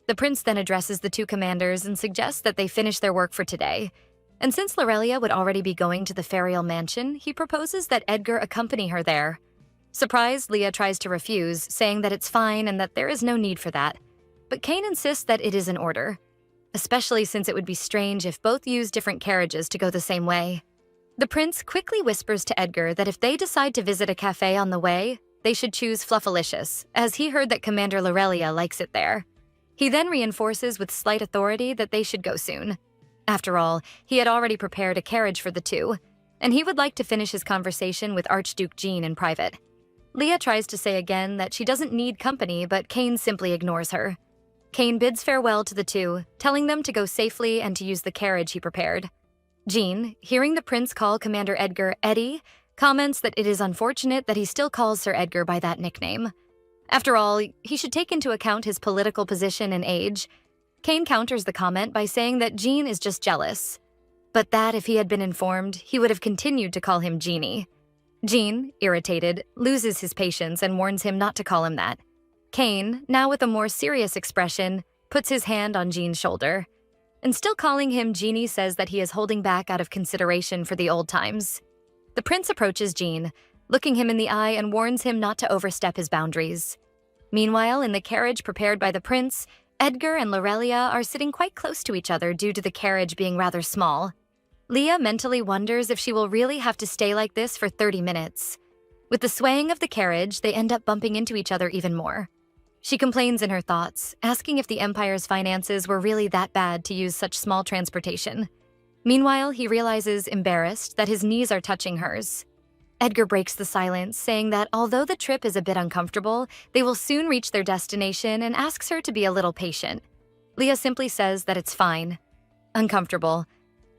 The prince then addresses the two commanders and suggests that they finish their work for today. And since Lorelia would already be going to the Fangirl mansion, he proposes that Edgar accompany her there. Surprised, Leah tries to refuse, saying that it's fine and that there is no need for that. But Kane insists that it is in order, especially since it would be strange if both used different carriages to go the same way. The prince quickly whispers to Edgar that if they decide to visit a cafe on the way, they should choose Fluffalicious, as he heard that Commander Lorelia likes it there. He then reinforces with slight authority that they should go soon. After all, he had already prepared a carriage for the two, and he would like to finish his conversation with Archduke Jean in private. Leah tries to say again that she doesn't need company, but Kane simply ignores her. Kane bids farewell to the two, telling them to go safely and to use the carriage he prepared. Jean, hearing the prince call Commander Edgar Eddie, comments that it is unfortunate that he still calls Sir Edgar by that nickname. After all, he should take into account his political position and age. Kane counters the comment by saying that Jean is just jealous, but that if he had been informed, he would have continued to call him Jeannie. Jean, irritated, loses his patience and warns him not to call him that. Kane, now with a more serious expression, puts his hand on Jean's shoulder. And still calling him Jeannie, says that he is holding back out of consideration for the old times. The prince approaches Jean, looking him in the eye, and warns him not to overstep his boundaries. Meanwhile, in the carriage prepared by the prince, Edgar and Lorelia are sitting quite close to each other due to the carriage being rather small. Leah mentally wonders if she will really have to stay like this for 30 minutes. With the swaying of the carriage, they end up bumping into each other even more. She complains in her thoughts, asking if the Empire's finances were really that bad to use such small transportation. Meanwhile, he realizes, embarrassed, that his knees are touching hers. Edgar breaks the silence, saying that although the trip is a bit uncomfortable, they will soon reach their destination, and asks her to be a little patient. Leah simply says that it's fine. Uncomfortable.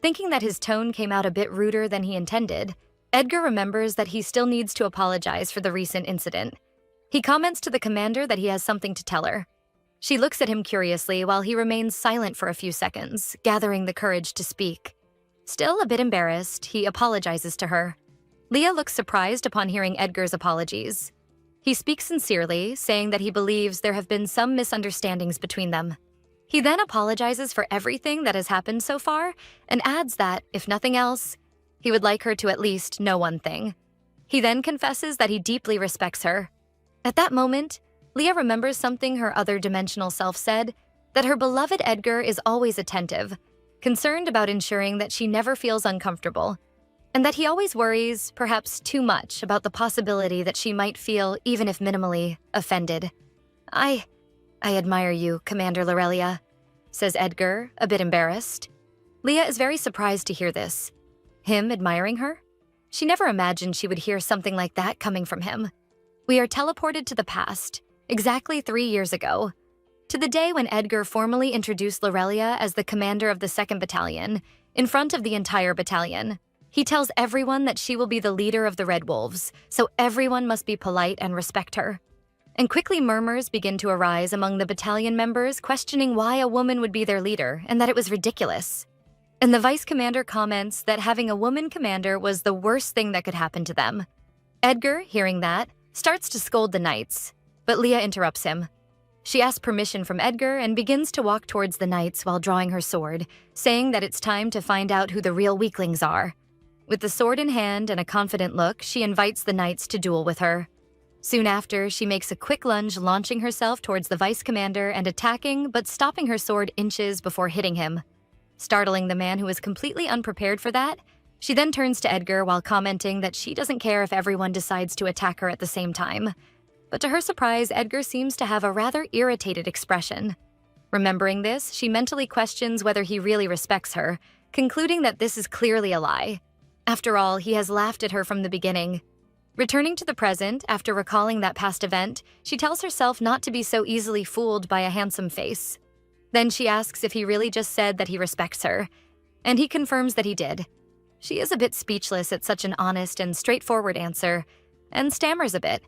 Thinking that his tone came out a bit ruder than he intended, Edgar remembers that he still needs to apologize for the recent incident. He comments to the commander that he has something to tell her. She looks at him curiously while he remains silent for a few seconds, gathering the courage to speak. Still a bit embarrassed, he apologizes to her. Leah looks surprised upon hearing Edgar's apologies. He speaks sincerely, saying that he believes there have been some misunderstandings between them. He then apologizes for everything that has happened so far and adds that, if nothing else, he would like her to at least know one thing. He then confesses that he deeply respects her. At that moment, Leah remembers something her other dimensional self said, that her beloved Edgar is always attentive, concerned about ensuring that she never feels uncomfortable, and that he always worries, perhaps too much, about the possibility that she might feel, even if minimally, offended. I admire you, Commander Lorelia, says Edgar, a bit embarrassed. Leah is very surprised to hear this. Him admiring her? She never imagined she would hear something like that coming from him. We are teleported to the past, exactly 3 years ago, to the day when Edgar formally introduced Lorelia as the commander of the 2nd Battalion, in front of the entire battalion. He tells everyone that she will be the leader of the Red Wolves, so everyone must be polite and respect her. And quickly murmurs begin to arise among the battalion members, questioning why a woman would be their leader and that it was ridiculous. And the vice commander comments that having a woman commander was the worst thing that could happen to them. Edgar, hearing that, starts to scold the knights, but Leah interrupts him. She asks permission from Edgar and begins to walk towards the knights while drawing her sword, saying that it's time to find out who the real weaklings are. With the sword in hand and a confident look, she invites the knights to duel with her. Soon after, she makes a quick lunge, launching herself towards the vice commander and attacking, but stopping her sword inches before hitting him. Startling the man who is completely unprepared for that, she then turns to Edgar while commenting that she doesn't care if everyone decides to attack her at the same time. But to her surprise, Edgar seems to have a rather irritated expression. Remembering this, she mentally questions whether he really respects her, concluding that this is clearly a lie. After all, he has laughed at her from the beginning. Returning to the present, after recalling that past event, she tells herself not to be so easily fooled by a handsome face. Then she asks if he really just said that he respects her, and he confirms that he did. She is a bit speechless at such an honest and straightforward answer, and stammers a bit.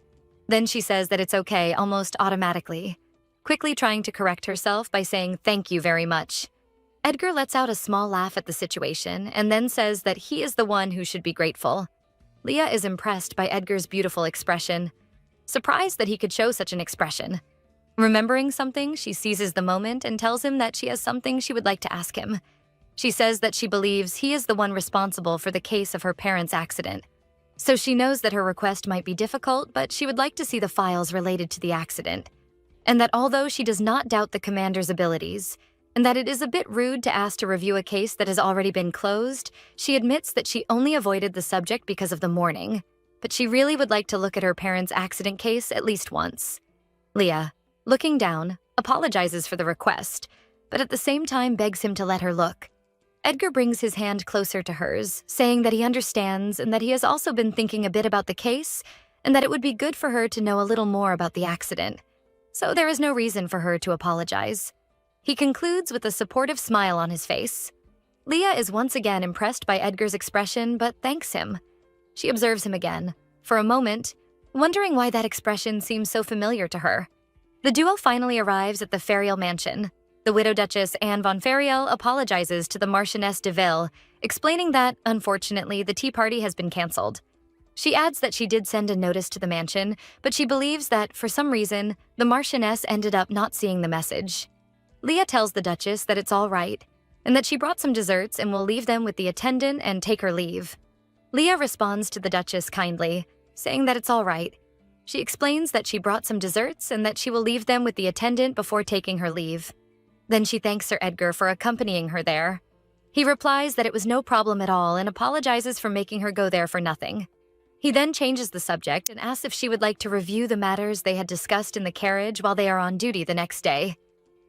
Then she says that it's okay almost automatically, quickly trying to correct herself by saying thank you very much. Edgar lets out a small laugh at the situation and then says that he is the one who should be grateful. Leah is impressed by Edgar's beautiful expression, surprised that he could show such an expression. Remembering something, she seizes the moment and tells him that she has something she would like to ask him. She says that she believes he is the one responsible for the case of her parents' accident. So she knows that her request might be difficult, but she would like to see the files related to the accident. And that although she does not doubt the commander's abilities, and that it is a bit rude to ask to review a case that has already been closed, she admits that she only avoided the subject because of the mourning, but she really would like to look at her parents' accident case at least once. Leah, looking down, apologizes for the request, but at the same time begs him to let her look. Edgar brings his hand closer to hers, saying that he understands and that he has also been thinking a bit about the case and that it would be good for her to know a little more about the accident. So there is no reason for her to apologize. He concludes with a supportive smile on his face. Leah is once again impressed by Edgar's expression, but thanks him. She observes him again, for a moment, wondering why that expression seems so familiar to her. The duo finally arrives at the Ferial mansion. The widow Duchess Anne von Ferial apologizes to the Marchioness de Ville, explaining that, unfortunately, the tea party has been canceled. She adds that she did send a notice to the mansion, but she believes that, for some reason, the Marchioness ended up not seeing the message. Leah tells the Duchess that it's all right, and that she brought some desserts and will leave them with the attendant and take her leave. Leah responds to the Duchess kindly, saying that it's all right. She explains that she brought some desserts and that she will leave them with the attendant before taking her leave. Then she thanks Sir Edgar for accompanying her there. He replies that it was no problem at all and apologizes for making her go there for nothing. He then changes the subject and asks if she would like to review the matters they had discussed in the carriage while they are on duty the next day.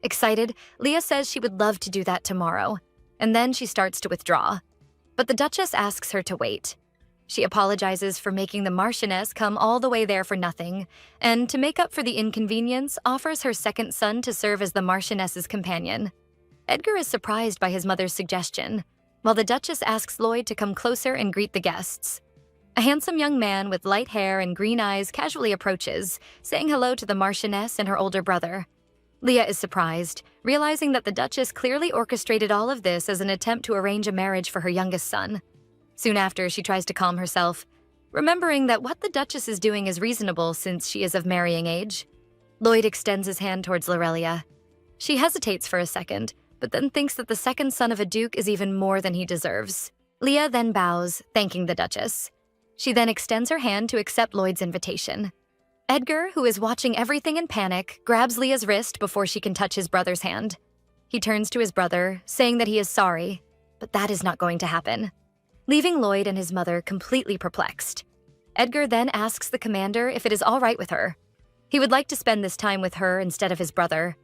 Excited, Leah says she would love to do that tomorrow, and then she starts to withdraw. But the Duchess asks her to wait. She apologizes for making the Marchioness come all the way there for nothing, and to make up for the inconvenience, offers her second son to serve as the Marchioness's companion. Edgar is surprised by his mother's suggestion, while the Duchess asks Lloyd to come closer and greet the guests. A handsome young man with light hair and green eyes casually approaches, saying hello to the Marchioness and her older brother. Leah is surprised, realizing that the Duchess clearly orchestrated all of this as an attempt to arrange a marriage for her youngest son. Soon after, she tries to calm herself, remembering that what the Duchess is doing is reasonable since she is of marrying age. Lloyd extends his hand towards Lorelia. She hesitates for a second, but then thinks that the second son of a duke is even more than he deserves. Leah then bows, thanking the Duchess. She then extends her hand to accept Lloyd's invitation. Edgar, who is watching everything in panic, grabs Leah's wrist before she can touch his brother's hand. He turns to his brother, saying that he is sorry, but that is not going to happen, leaving Lloyd and his mother completely perplexed. Edgar then asks the commander if it is all right with her. He would like to spend this time with her instead of his brother.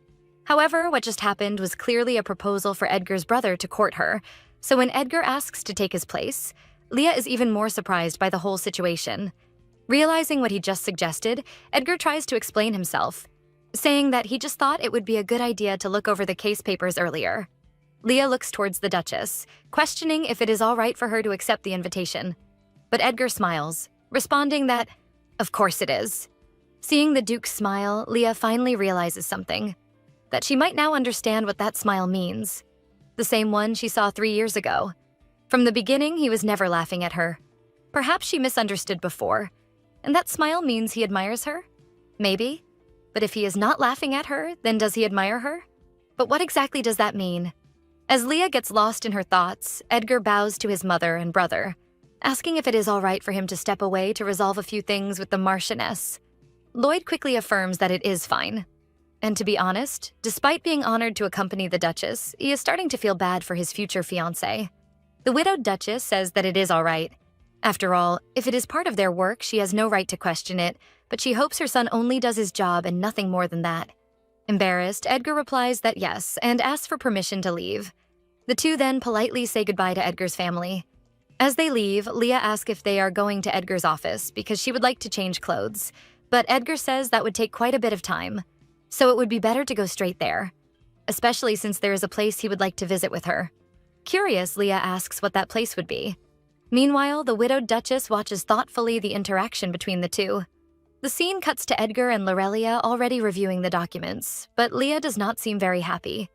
However, what just happened was clearly a proposal for Edgar's brother to court her, so when Edgar asks to take his place, Leah is even more surprised by the whole situation. Realizing what he just suggested, Edgar tries to explain himself, saying that he just thought it would be a good idea to look over the case papers earlier. Leah looks towards the Duchess, questioning if it is all right for her to accept the invitation. But Edgar smiles, responding that, of course it is. Seeing the Duke's smile, Leah finally realizes something, that she might now understand what that smile means. The same one she saw 3 years ago. From the beginning, he was never laughing at her. Perhaps she misunderstood before, and that smile means he admires her? Maybe. But if he is not laughing at her, then does he admire her? But what exactly does that mean? As Leah gets lost in her thoughts, Edgar bows to his mother and brother, asking if it is all right for him to step away to resolve a few things with the Marchioness. Lloyd quickly affirms that it is fine. And to be honest, despite being honored to accompany the Duchess, he is starting to feel bad for his future fiancée. The widowed Duchess says that it is all right. After all, if it is part of their work, she has no right to question it, but she hopes her son only does his job and nothing more than that. Embarrassed, Edgar replies that yes, and asks for permission to leave. The two then politely say goodbye to Edgar's family. As they leave, Leah asks if they are going to Edgar's office because she would like to change clothes, but Edgar says that would take quite a bit of time, so it would be better to go straight there, especially since there is a place he would like to visit with her. Curious, Leah asks what that place would be. Meanwhile, the widowed Duchess watches thoughtfully the interaction between the two. The scene cuts to Edgar and Lorelia already reviewing the documents, but Leah does not seem very happy.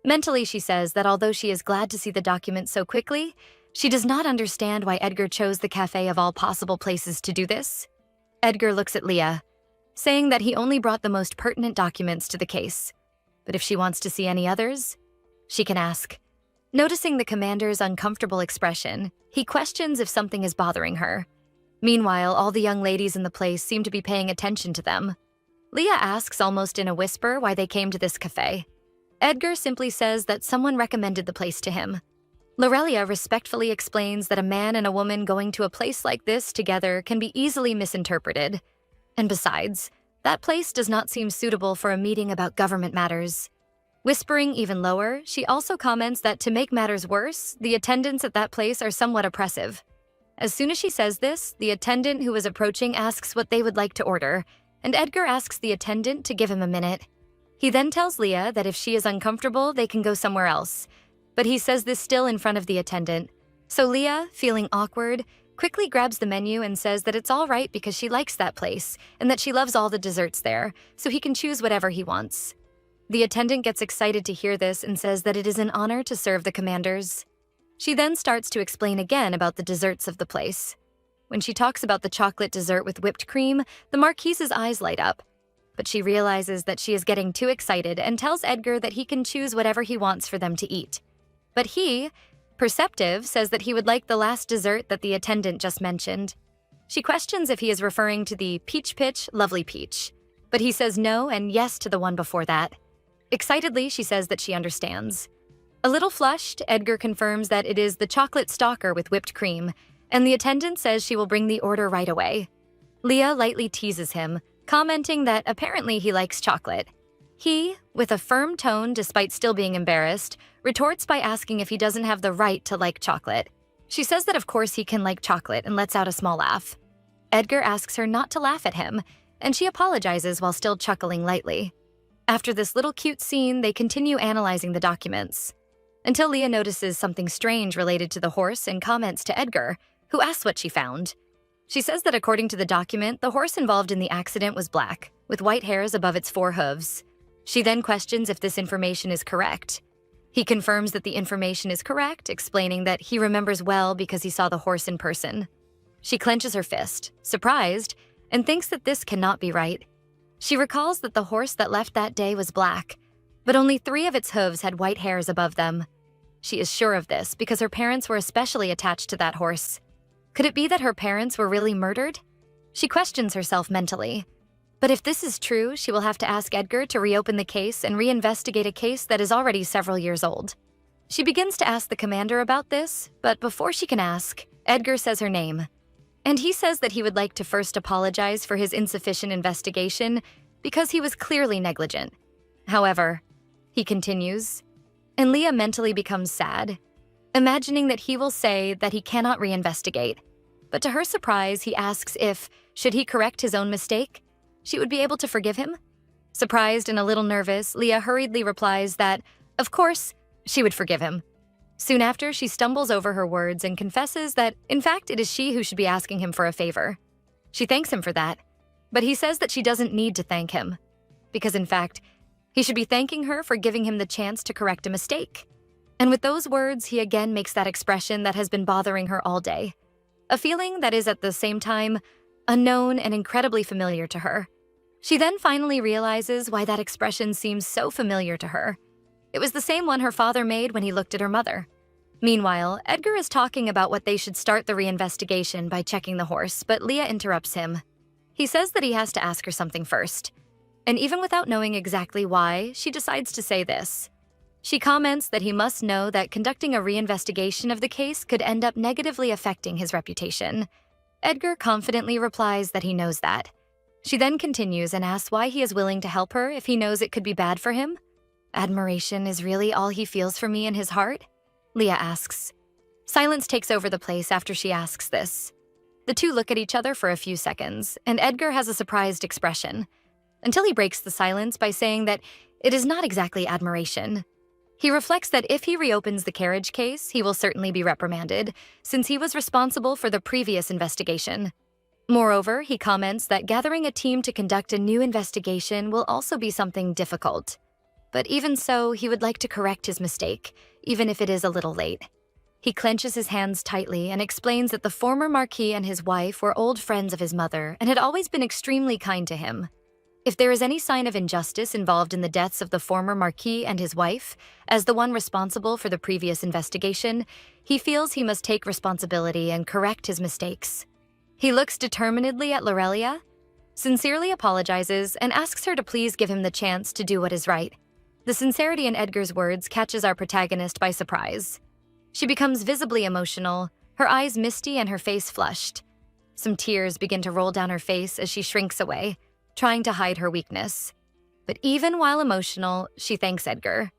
Mentally, she says that although she is glad to see the documents so quickly, she does not understand why Edgar chose the cafe of all possible places to do this. Edgar looks at Leah, saying that he only brought the most pertinent documents to the case, but if she wants to see any others, she can ask. Noticing the commander's uncomfortable expression, he questions if something is bothering her. Meanwhile, all the young ladies in the place seem to be paying attention to them. Leah asks almost in a whisper why they came to this cafe. Edgar simply says that someone recommended the place to him. Lorelia respectfully explains that a man and a woman going to a place like this together can be easily misinterpreted. And besides, that place does not seem suitable for a meeting about government matters. Whispering even lower, she also comments that to make matters worse, the attendants at that place are somewhat oppressive. As soon as she says this, the attendant who is approaching asks what they would like to order, and Edgar asks the attendant to give him a minute. He then tells Leah that if she is uncomfortable, they can go somewhere else, but he says this still in front of the attendant. So Leah, feeling awkward, quickly grabs the menu and says that it's all right because she likes that place and that she loves all the desserts there, so he can choose whatever he wants. The attendant gets excited to hear this and says that it is an honor to serve the commanders. She then starts to explain again about the desserts of the place. When she talks about the chocolate dessert with whipped cream, the Marquise's eyes light up. But she realizes that she is getting too excited and tells Edgar that he can choose whatever he wants for them to eat. But he, perceptive, says that he would like the last dessert that the attendant just mentioned. She questions if he is referring to the Peach Pitch Lovely Peach, but he says no and yes to the one before that. Excitedly, she says that she understands. A little flushed, Edgar confirms that it is the chocolate stalker with whipped cream, and the attendant says she will bring the order right away. Leah lightly teases him, commenting that apparently he likes chocolate. He, with a firm tone despite still being embarrassed, retorts by asking if he doesn't have the right to like chocolate. She says that of course he can like chocolate and lets out a small laugh. Edgar asks her not to laugh at him, and she apologizes while still chuckling lightly. After this little cute scene, they continue analyzing the documents, until Leah notices something strange related to the horse and comments to Edgar, who asks what she found. She says that according to the document, the horse involved in the accident was black, with white hairs above its 4 hooves. She then questions if this information is correct. He confirms that the information is correct, explaining that he remembers well because he saw the horse in person. She clenches her fist, surprised, and thinks that this cannot be right. She recalls that the horse that left that day was black, but only 3 of its hooves had white hairs above them. She is sure of this because her parents were especially attached to that horse. Could it be that her parents were really murdered? She questions herself mentally. But if this is true, she will have to ask Edgar to reopen the case and reinvestigate a case that is already several years old. She begins to ask the commander about this, but before she can ask, Edgar says her name. And he says that he would like to first apologize for his insufficient investigation because he was clearly negligent. However, he continues, and Leah mentally becomes sad, imagining that he will say that he cannot reinvestigate. But to her surprise, he asks if, should he correct his own mistake, she would be able to forgive him. Surprised and a little nervous, Leah hurriedly replies that, of course, she would forgive him. Soon after, she stumbles over her words and confesses that, in fact, it is she who should be asking him for a favor. She thanks him for that, but he says that she doesn't need to thank him, because in fact, he should be thanking her for giving him the chance to correct a mistake. And with those words, he again makes that expression that has been bothering her all day, a feeling that is at the same time unknown and incredibly familiar to her. She then finally realizes why that expression seems so familiar to her. It was the same one her father made when he looked at her mother. Meanwhile, Edgar is talking about what they should start the reinvestigation by checking the horse, but Leah interrupts him. He says that he has to ask her something first. And even without knowing exactly why, she decides to say this. She comments that he must know that conducting a reinvestigation of the case could end up negatively affecting his reputation. Edgar confidently replies that he knows that. She then continues and asks why he is willing to help her if he knows it could be bad for him. Admiration is really all he feels for me in his heart? Leah asks. Silence takes over the place after she asks this. The two look at each other for a few seconds, and Edgar has a surprised expression, until he breaks the silence by saying that it is not exactly admiration. He reflects that if he reopens the carriage case, he will certainly be reprimanded, since he was responsible for the previous investigation. Moreover, he comments that gathering a team to conduct a new investigation will also be something difficult. But even so, he would like to correct his mistake, even if it is a little late. He clenches his hands tightly and explains that the former Marquis and his wife were old friends of his mother and had always been extremely kind to him. If there is any sign of injustice involved in the deaths of the former Marquis and his wife, as the one responsible for the previous investigation, he feels he must take responsibility and correct his mistakes. He looks determinedly at Lorelia, sincerely apologizes, and asks her to please give him the chance to do what is right. The sincerity in Edgar's words catches our protagonist by surprise. She becomes visibly emotional, her eyes misty and her face flushed. Some tears begin to roll down her face as she shrinks away, trying to hide her weakness. But even while emotional, she thanks Edgar.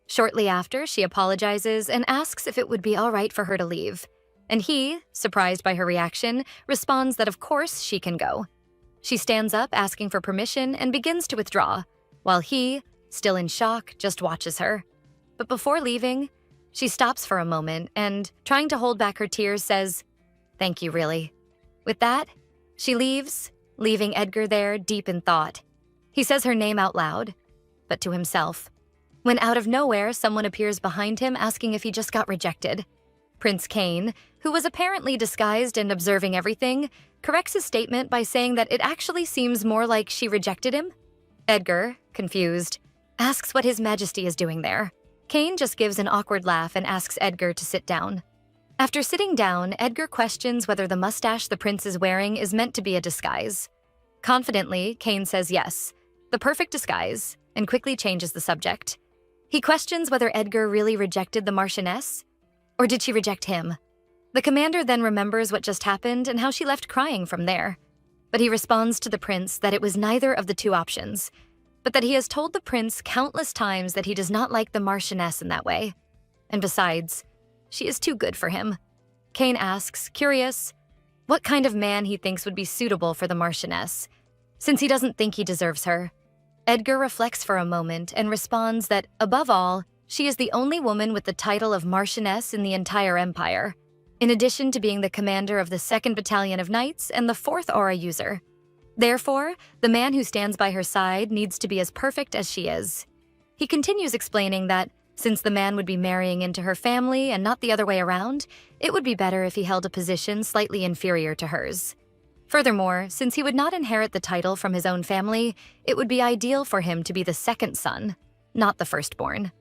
Shortly after, she apologizes and asks if it would be all right for her to leave. And he, surprised by her reaction, responds that of course she can go. She stands up asking for permission and begins to withdraw, while he, still in shock, just watches her. But before leaving, she stops for a moment and, trying to hold back her tears, says, Thank you, really. With that, she leaves, leaving Edgar there deep in thought. He says her name out loud, but to himself, when out of nowhere someone appears behind him asking if he just got rejected. Prince Cain, who was apparently disguised and observing everything, corrects his statement by saying that it actually seems more like she rejected him. Edgar, confused, asks what His Majesty is doing there. Cain just gives an awkward laugh and asks Edgar to sit down. After sitting down, Edgar questions whether the mustache the prince is wearing is meant to be a disguise. Confidently, Cain says yes, the perfect disguise, and quickly changes the subject. He questions whether Edgar really rejected the Marchioness, or did she reject him? The commander then remembers what just happened and how she left crying from there. But he responds to the prince that it was neither of the two options, but that he has told the prince countless times that he does not like the Marchioness in that way. And besides, she is too good for him. Cain asks, curious, what kind of man he thinks would be suitable for the Marchioness, since he doesn't think he deserves her. Edgar reflects for a moment and responds that, above all, she is the only woman with the title of Marchioness in the entire empire, in addition to being the commander of the 2nd Battalion of Knights and the 4th Aura user. Therefore, the man who stands by her side needs to be as perfect as she is. He continues explaining that, since the man would be marrying into her family and not the other way around, it would be better if he held a position slightly inferior to hers. Furthermore, since he would not inherit the title from his own family, it would be ideal for him to be the second son, not the firstborn.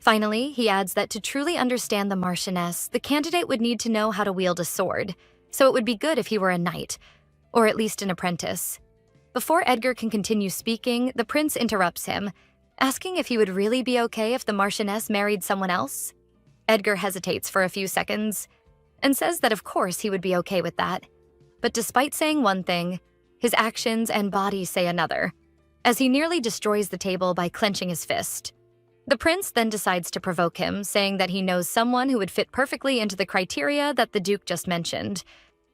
Finally, he adds that to truly understand the Marchioness, the candidate would need to know how to wield a sword, so it would be good if he were a knight, or at least an apprentice. Before Edgar can continue speaking, the prince interrupts him, asking if he would really be okay if the Marchioness married someone else. Edgar hesitates for a few seconds, and says that of course he would be okay with that. But despite saying one thing, his actions and body say another, as he nearly destroys the table by clenching his fist. The prince then decides to provoke him, saying that he knows someone who would fit perfectly into the criteria that the Duke just mentioned.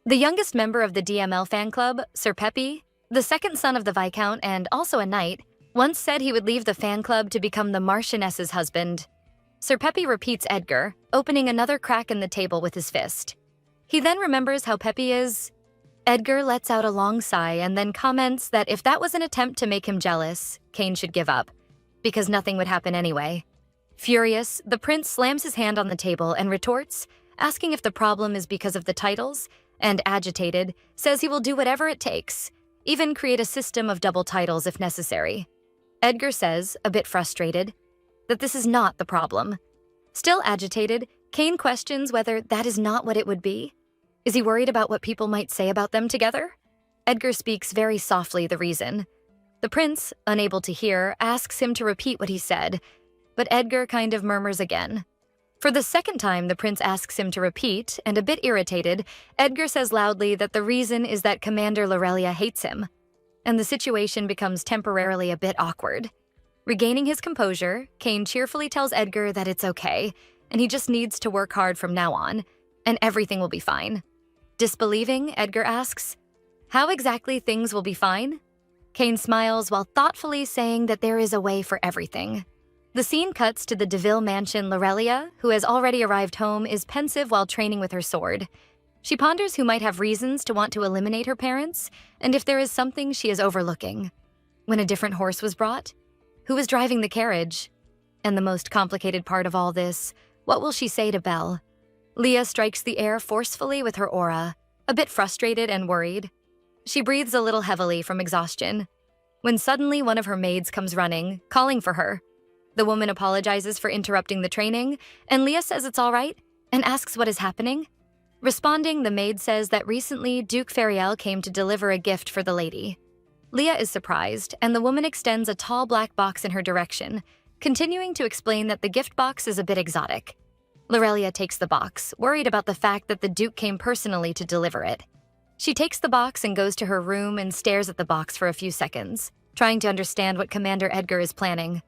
The youngest member of the DML fan club, Sir Peppy, the second son of the Viscount and also a knight, once said he would leave the fan club to become the Marchioness's husband. Sir Peppy repeats Edgar, opening another crack in the table with his fist. He then remembers how Peppy is. Edgar lets out a long sigh and then comments that if that was an attempt to make him jealous, Cain should give up, because nothing would happen anyway. Furious, the prince slams his hand on the table and retorts, asking if the problem is because of the titles, and agitated, says he will do whatever it takes, even create a system of double titles if necessary. Edgar says, a bit frustrated, that this is not the problem. Still agitated, Cain questions whether that is not what it would be. Is he worried about what people might say about them together? Edgar speaks very softly the reason. The prince, unable to hear, asks him to repeat what he said, but Edgar kind of murmurs again. For the second time, the prince asks him to repeat, and a bit irritated, Edgar says loudly that the reason is that Commander Lorelia hates him, and the situation becomes temporarily a bit awkward. Regaining his composure, Cain cheerfully tells Edgar that it's okay, and he just needs to work hard from now on, and everything will be fine. Disbelieving, Edgar asks, how exactly things will be fine? Cain smiles while thoughtfully saying that there is a way for everything. The scene cuts to the DeVille mansion. Lorelia, who has already arrived home, is pensive while training with her sword. She ponders who might have reasons to want to eliminate her parents, and if there is something she is overlooking. When a different horse was brought? Who was driving the carriage? And the most complicated part of all this, what will she say to Belle? Leah strikes the air forcefully with her aura, a bit frustrated and worried. She breathes a little heavily from exhaustion, when suddenly one of her maids comes running, calling for her. The woman apologizes for interrupting the training, and Leah says it's all right, and asks what is happening. Responding, the maid says that recently Duke Fariel came to deliver a gift for the lady. Leah is surprised, and the woman extends a tall black box in her direction, continuing to explain that the gift box is a bit exotic. Lorelia takes the box, worried about the fact that the Duke came personally to deliver it. She takes the box and goes to her room and stares at the box for a few seconds, trying to understand what Commander Edgar is planning.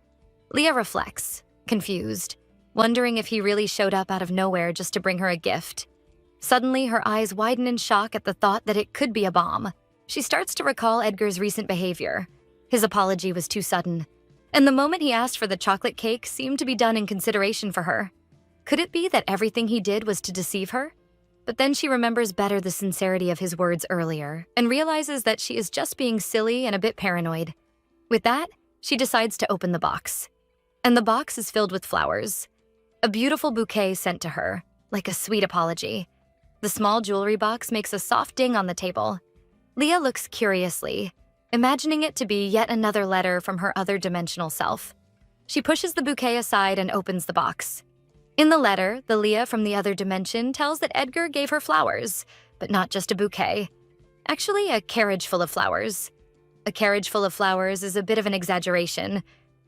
Leah reflects, confused, wondering if he really showed up out of nowhere just to bring her a gift. Suddenly, her eyes widen in shock at the thought that it could be a bomb. She starts to recall Edgar's recent behavior. His apology was too sudden, and the moment he asked for the chocolate cake seemed to be done in consideration for her. Could it be that everything he did was to deceive her? but then she remembers better the sincerity of his words earlier and realizes that she is just being silly and a bit paranoid. With that, she decides to open the box. And the box is filled with flowers. A beautiful bouquet sent to her, like a sweet apology. The small jewelry box makes a soft ding on the table. Leah looks curiously, imagining it to be yet another letter from her other dimensional self. She pushes the bouquet aside and opens the box. In the letter, the Leah from the other dimension tells that Edgar gave her flowers, but not just a bouquet. Actually, a carriage full of flowers. A carriage full of flowers is a bit of an exaggeration,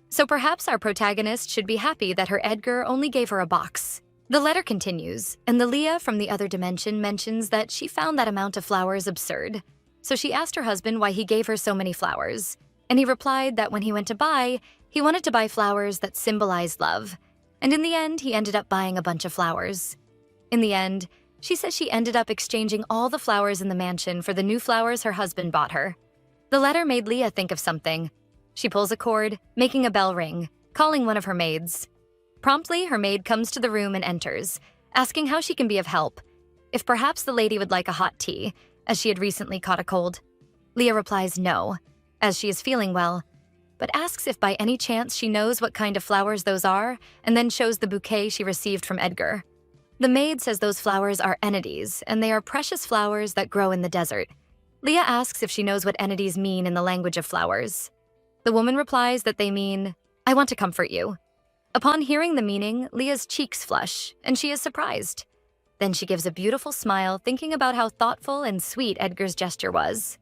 so perhaps our protagonist should be happy that her Edgar only gave her a box. The letter continues, and the Leah from the other dimension mentions that she found that amount of flowers absurd. So she asked her husband why he gave her so many flowers, and he replied that when he went to buy, he wanted to buy flowers that symbolized love. And in the end, he ended up buying a bunch of flowers. In the end, she says she ended up exchanging all the flowers in the mansion for the new flowers her husband bought her. The letter made Leah think of something. She pulls a cord, making a bell ring, calling one of her maids. Promptly, her maid comes to the room and enters, asking how she can be of help, if perhaps the lady would like a hot tea, as she had recently caught a cold. Leah replies no, as she is feeling well, but asks if by any chance she knows what kind of flowers those are, and then shows the bouquet she received from Edgar. The maid says those flowers are enities, and they are precious flowers that grow in the desert. Leah asks if she knows what enities mean in the language of flowers. The woman replies that they mean, "I want to comfort you." Upon hearing the meaning, Leah's cheeks flush, and she is surprised. Then she gives a beautiful smile, thinking about how thoughtful and sweet Edgar's gesture was.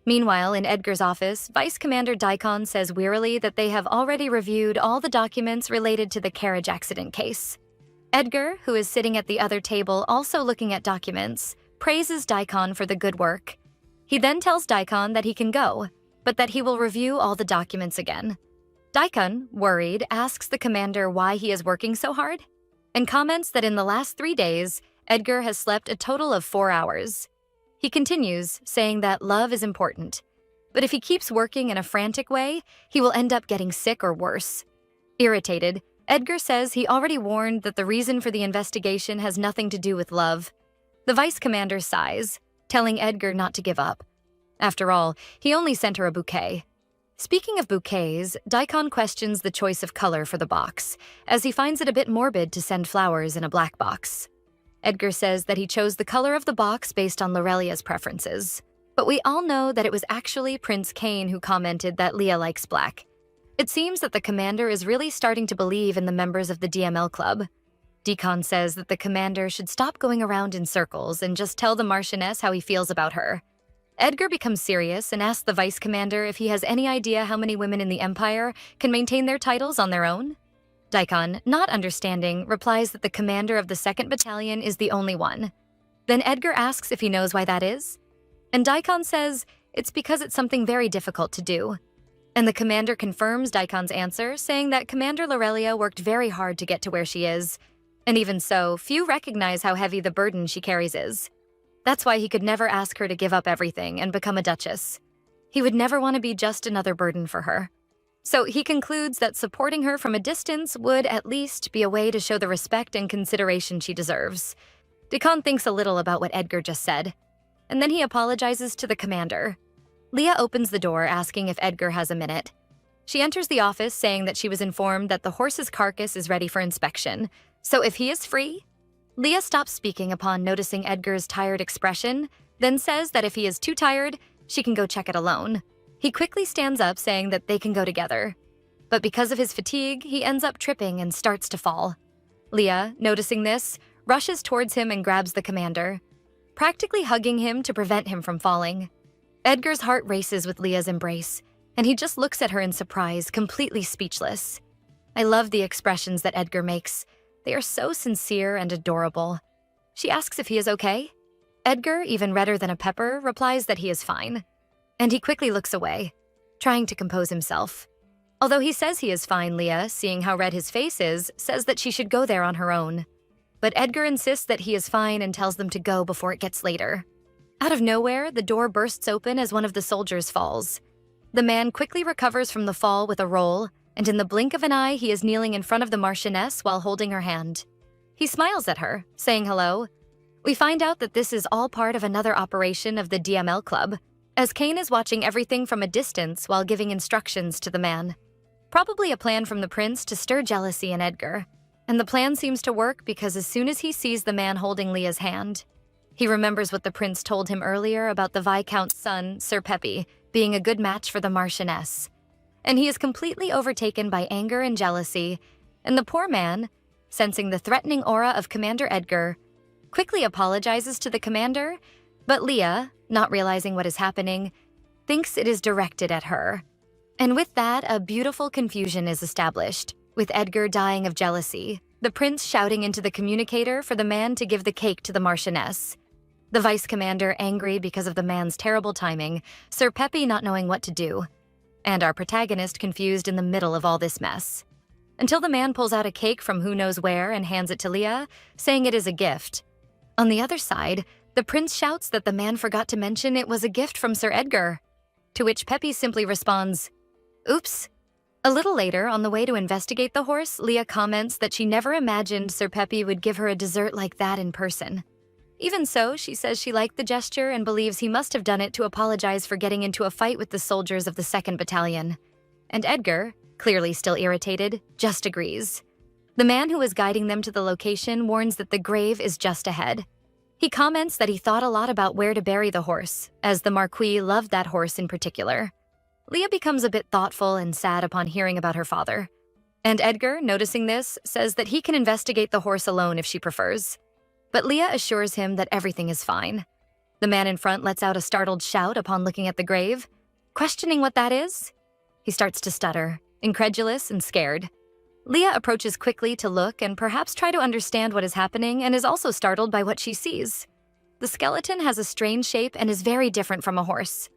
Meanwhile, in Edgar's office, Vice Commander Daikon says wearily that they have already reviewed all the documents related to the carriage accident case. Edgar, who is sitting at the other table also looking at documents, praises Daikon for the good work. He then tells Daikon that he can go, but that he will review all the documents again. Daikon, worried, asks the commander why he is working so hard, and comments that in the last 3 days, Edgar has slept a total of 4 hours. He continues, saying that love is important, but if he keeps working in a frantic way, he will end up getting sick or worse. Irritated, Edgar says he already warned that the reason for the investigation has nothing to do with love. The vice commander sighs, telling Edgar not to give up. After all, he only sent her a bouquet. Speaking of bouquets, Daikon questions the choice of color for the box, as he finds it a bit morbid to send flowers in a black box. Edgar says that he chose the color of the box based on Lorelia's preferences. But we all know that it was actually Prince Cain who commented that Leah likes black. It seems that the commander is really starting to believe in the members of the DML club. Daikon says that the commander should stop going around in circles and just tell the Marchioness how he feels about her. Edgar becomes serious and asks the vice commander if he has any idea how many women in the Empire can maintain their titles on their own. Daikon, not understanding, replies that the commander of the 2nd Battalion is the only one. Then Edgar asks if he knows why that is. And Daikon says it's because it's something very difficult to do. And the commander confirms Daikon's answer, saying that Commander Lorelia worked very hard to get to where she is. And even so, few recognize how heavy the burden she carries is. That's why he could never ask her to give up everything and become a duchess. He would never want to be just another burden for her. So he concludes that supporting her from a distance would at least be a way to show the respect and consideration she deserves. Daikon thinks a little about what Edgar just said, and then he apologizes to the commander. Leah opens the door, asking if Edgar has a minute. She enters the office, saying that she was informed that the horse's carcass is ready for inspection, so if he is free. Leah stops speaking upon noticing Edgar's tired expression, then says that if he is too tired, she can go check it alone. He quickly stands up, saying that they can go together. But because of his fatigue, he ends up tripping and starts to fall. Leah, noticing this, rushes towards him and grabs the commander, practically hugging him to prevent him from falling. Edgar's heart races with Leah's embrace, and he just looks at her in surprise, completely speechless. I love the expressions that Edgar makes. They are so sincere and adorable. She asks if he is okay. Edgar, even redder than a pepper, replies that he is fine. And he quickly looks away, trying to compose himself. Although he says he is fine, Leah, seeing how red his face is, says that she should go there on her own. But Edgar insists that he is fine and tells them to go before it gets later. Out of nowhere, the door bursts open as one of the soldiers falls. The man quickly recovers from the fall with a roll, and in the blink of an eye, he is kneeling in front of the Marchioness while holding her hand. He smiles at her, saying hello. We find out that this is all part of another operation of the DML Club, as Kane is watching everything from a distance while giving instructions to the man. Probably a plan from the prince to stir jealousy in Edgar. And the plan seems to work because as soon as he sees the man holding Leah's hand, he remembers what the prince told him earlier about the Viscount's son, Sir Peppy, being a good match for the Marchioness. And he is completely overtaken by anger and jealousy, and the poor man, sensing the threatening aura of Commander Edgar, quickly apologizes to the commander, but Leah, not realizing what is happening, thinks it is directed at her. And with that, a beautiful confusion is established, with Edgar dying of jealousy, the prince shouting into the communicator for the man to give the cake to the Marchioness, the vice commander angry because of the man's terrible timing, Sir Peppy not knowing what to do, and our protagonist confused in the middle of all this mess. Until the man pulls out a cake from who knows where and hands it to Leah, saying it is a gift. On the other side, the prince shouts that the man forgot to mention it was a gift from Sir Edgar, to which Peppy simply responds, "Oops." A little later, on the way to investigate the horse, Leah comments that she never imagined Sir Peppy would give her a dessert like that in person. Even so, she says she liked the gesture and believes he must have done it to apologize for getting into a fight with the soldiers of the 2nd Battalion. And Edgar, clearly still irritated, just agrees. The man who is guiding them to the location warns that the grave is just ahead. He comments that he thought a lot about where to bury the horse, as the Marquis loved that horse in particular. Leah becomes a bit thoughtful and sad upon hearing about her father. And Edgar, noticing this, says that he can investigate the horse alone if she prefers. But Leah assures him that everything is fine. The man in front lets out a startled shout upon looking at the grave, questioning what that is. He starts to stutter, incredulous and scared. Leah approaches quickly to look and perhaps try to understand what is happening and is also startled by what she sees. The skeleton has a strange shape and is very different from a horse.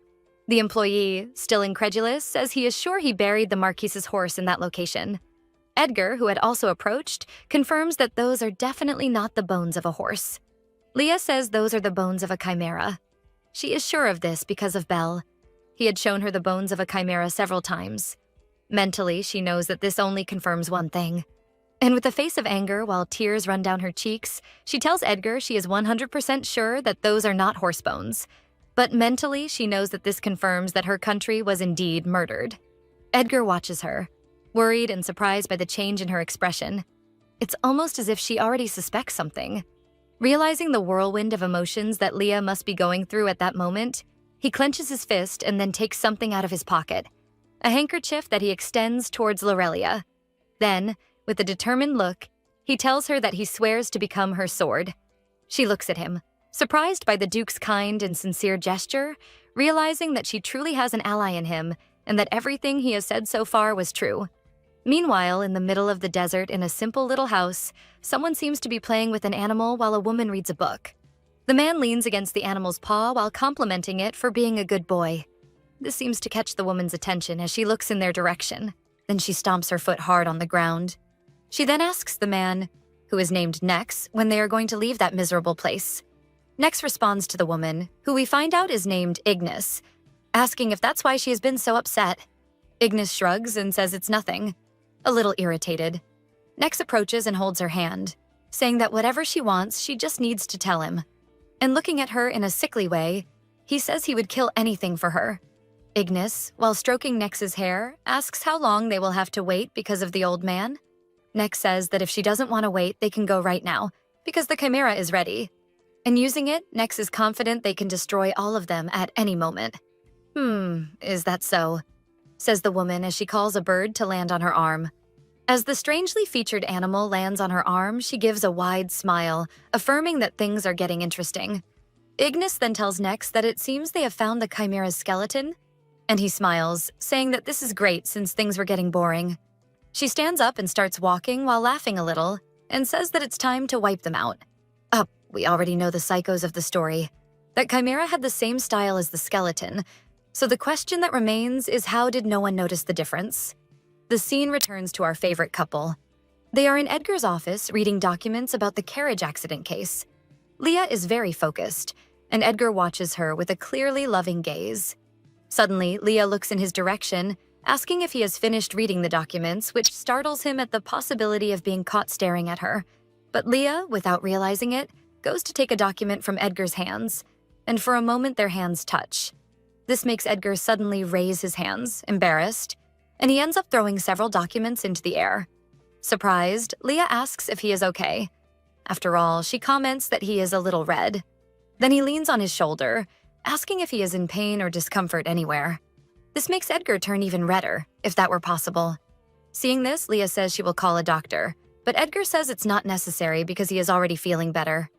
The employee, still incredulous, says he is sure he buried the Marquise's horse in that location. Edgar, who had also approached, confirms that those are definitely not the bones of a horse. Leah says those are the bones of a chimera. She is sure of this because of Belle. He had shown her the bones of a chimera several times. Mentally, she knows that this only confirms one thing. And with a face of anger while tears run down her cheeks, she tells Edgar she is 100% sure that those are not horse bones. But mentally, she knows that this confirms that her country was indeed murdered. Edgar watches her, worried and surprised by the change in her expression. It's almost as if she already suspects something. Realizing the whirlwind of emotions that Leah must be going through at that moment, he clenches his fist and then takes something out of his pocket. A handkerchief that he extends towards Lorelia. Then, with a determined look, he tells her that he swears to become her sword. She looks at him, surprised by the Duke's kind and sincere gesture, realizing that she truly has an ally in him and that everything he has said so far was true. Meanwhile, in the middle of the desert in a simple little house, someone seems to be playing with an animal while a woman reads a book. The man leans against the animal's paw while complimenting it for being a good boy. This seems to catch the woman's attention as she looks in their direction. Then she stomps her foot hard on the ground. She then asks the man, who is named Nex, when they are going to leave that miserable place. Nex responds to the woman, who we find out is named Ignis, asking if that's why she has been so upset. Ignis shrugs and says it's nothing, a little irritated. Nex approaches and holds her hand, saying that whatever she wants, she just needs to tell him. And looking at her in a sickly way, he says he would kill anything for her. Ignis, while stroking Nex's hair, asks how long they will have to wait because of the old man. Nex says that if she doesn't want to wait, they can go right now, because the chimera is ready. And using it, Nex is confident they can destroy all of them at any moment. Is that so? Says the woman as she calls a bird to land on her arm. As the strangely featured animal lands on her arm, she gives a wide smile, affirming that things are getting interesting. Ignis then tells Nex that it seems they have found the chimera's skeleton, and he smiles, saying that this is great since things were getting boring. She stands up and starts walking while laughing a little, and says that it's time to wipe them out. We already know the psychos of the story. That chimera had the same style as the skeleton, so the question that remains is how did no one notice the difference? The scene returns to our favorite couple. They are in Edgar's office reading documents about the carriage accident case. Leah is very focused, and Edgar watches her with a clearly loving gaze. Suddenly, Leah looks in his direction, asking if he has finished reading the documents, which startles him at the possibility of being caught staring at her. But Leah, without realizing it, goes to take a document from Edgar's hands, and for a moment their hands touch. This makes Edgar suddenly raise his hands, embarrassed, and he ends up throwing several documents into the air. Surprised, Leah asks if he is okay. After all, she comments that he is a little red. Then he leans on his shoulder, asking if he is in pain or discomfort anywhere. This makes Edgar turn even redder, if that were possible. Seeing this, Leah says she will call a doctor, but Edgar says it's not necessary because he is already feeling better.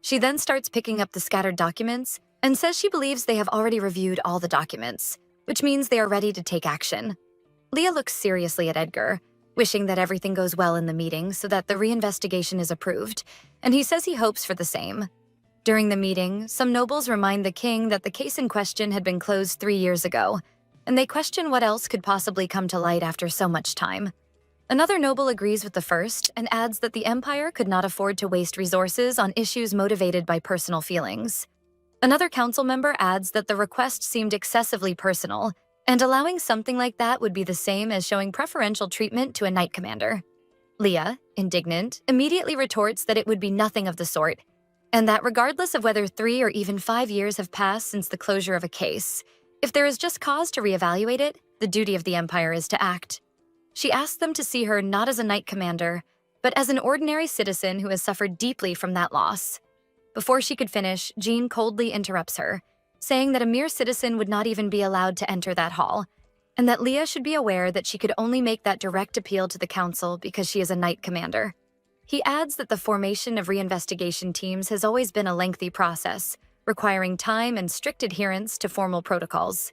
She then starts picking up the scattered documents and says she believes they have already reviewed all the documents, which means they are ready to take action. Leah looks seriously at Edgar, wishing that everything goes well in the meeting so that the reinvestigation is approved, and he says he hopes for the same. During the meeting, some nobles remind the king that the case in question had been closed 3 years ago, and they question what else could possibly come to light after so much time. Another noble agrees with the first and adds that the empire could not afford to waste resources on issues motivated by personal feelings. Another council member adds that the request seemed excessively personal, and allowing something like that would be the same as showing preferential treatment to a knight commander. Leah, indignant, immediately retorts that it would be nothing of the sort, and that regardless of whether 3 or even 5 years have passed since the closure of a case, if there is just cause to reevaluate it, the duty of the empire is to act. She asks them to see her not as a knight commander, but as an ordinary citizen who has suffered deeply from that loss. Before she could finish, Jean coldly interrupts her, saying that a mere citizen would not even be allowed to enter that hall, and that Leah should be aware that she could only make that direct appeal to the council because she is a knight commander. He adds that the formation of reinvestigation teams has always been a lengthy process, requiring time and strict adherence to formal protocols.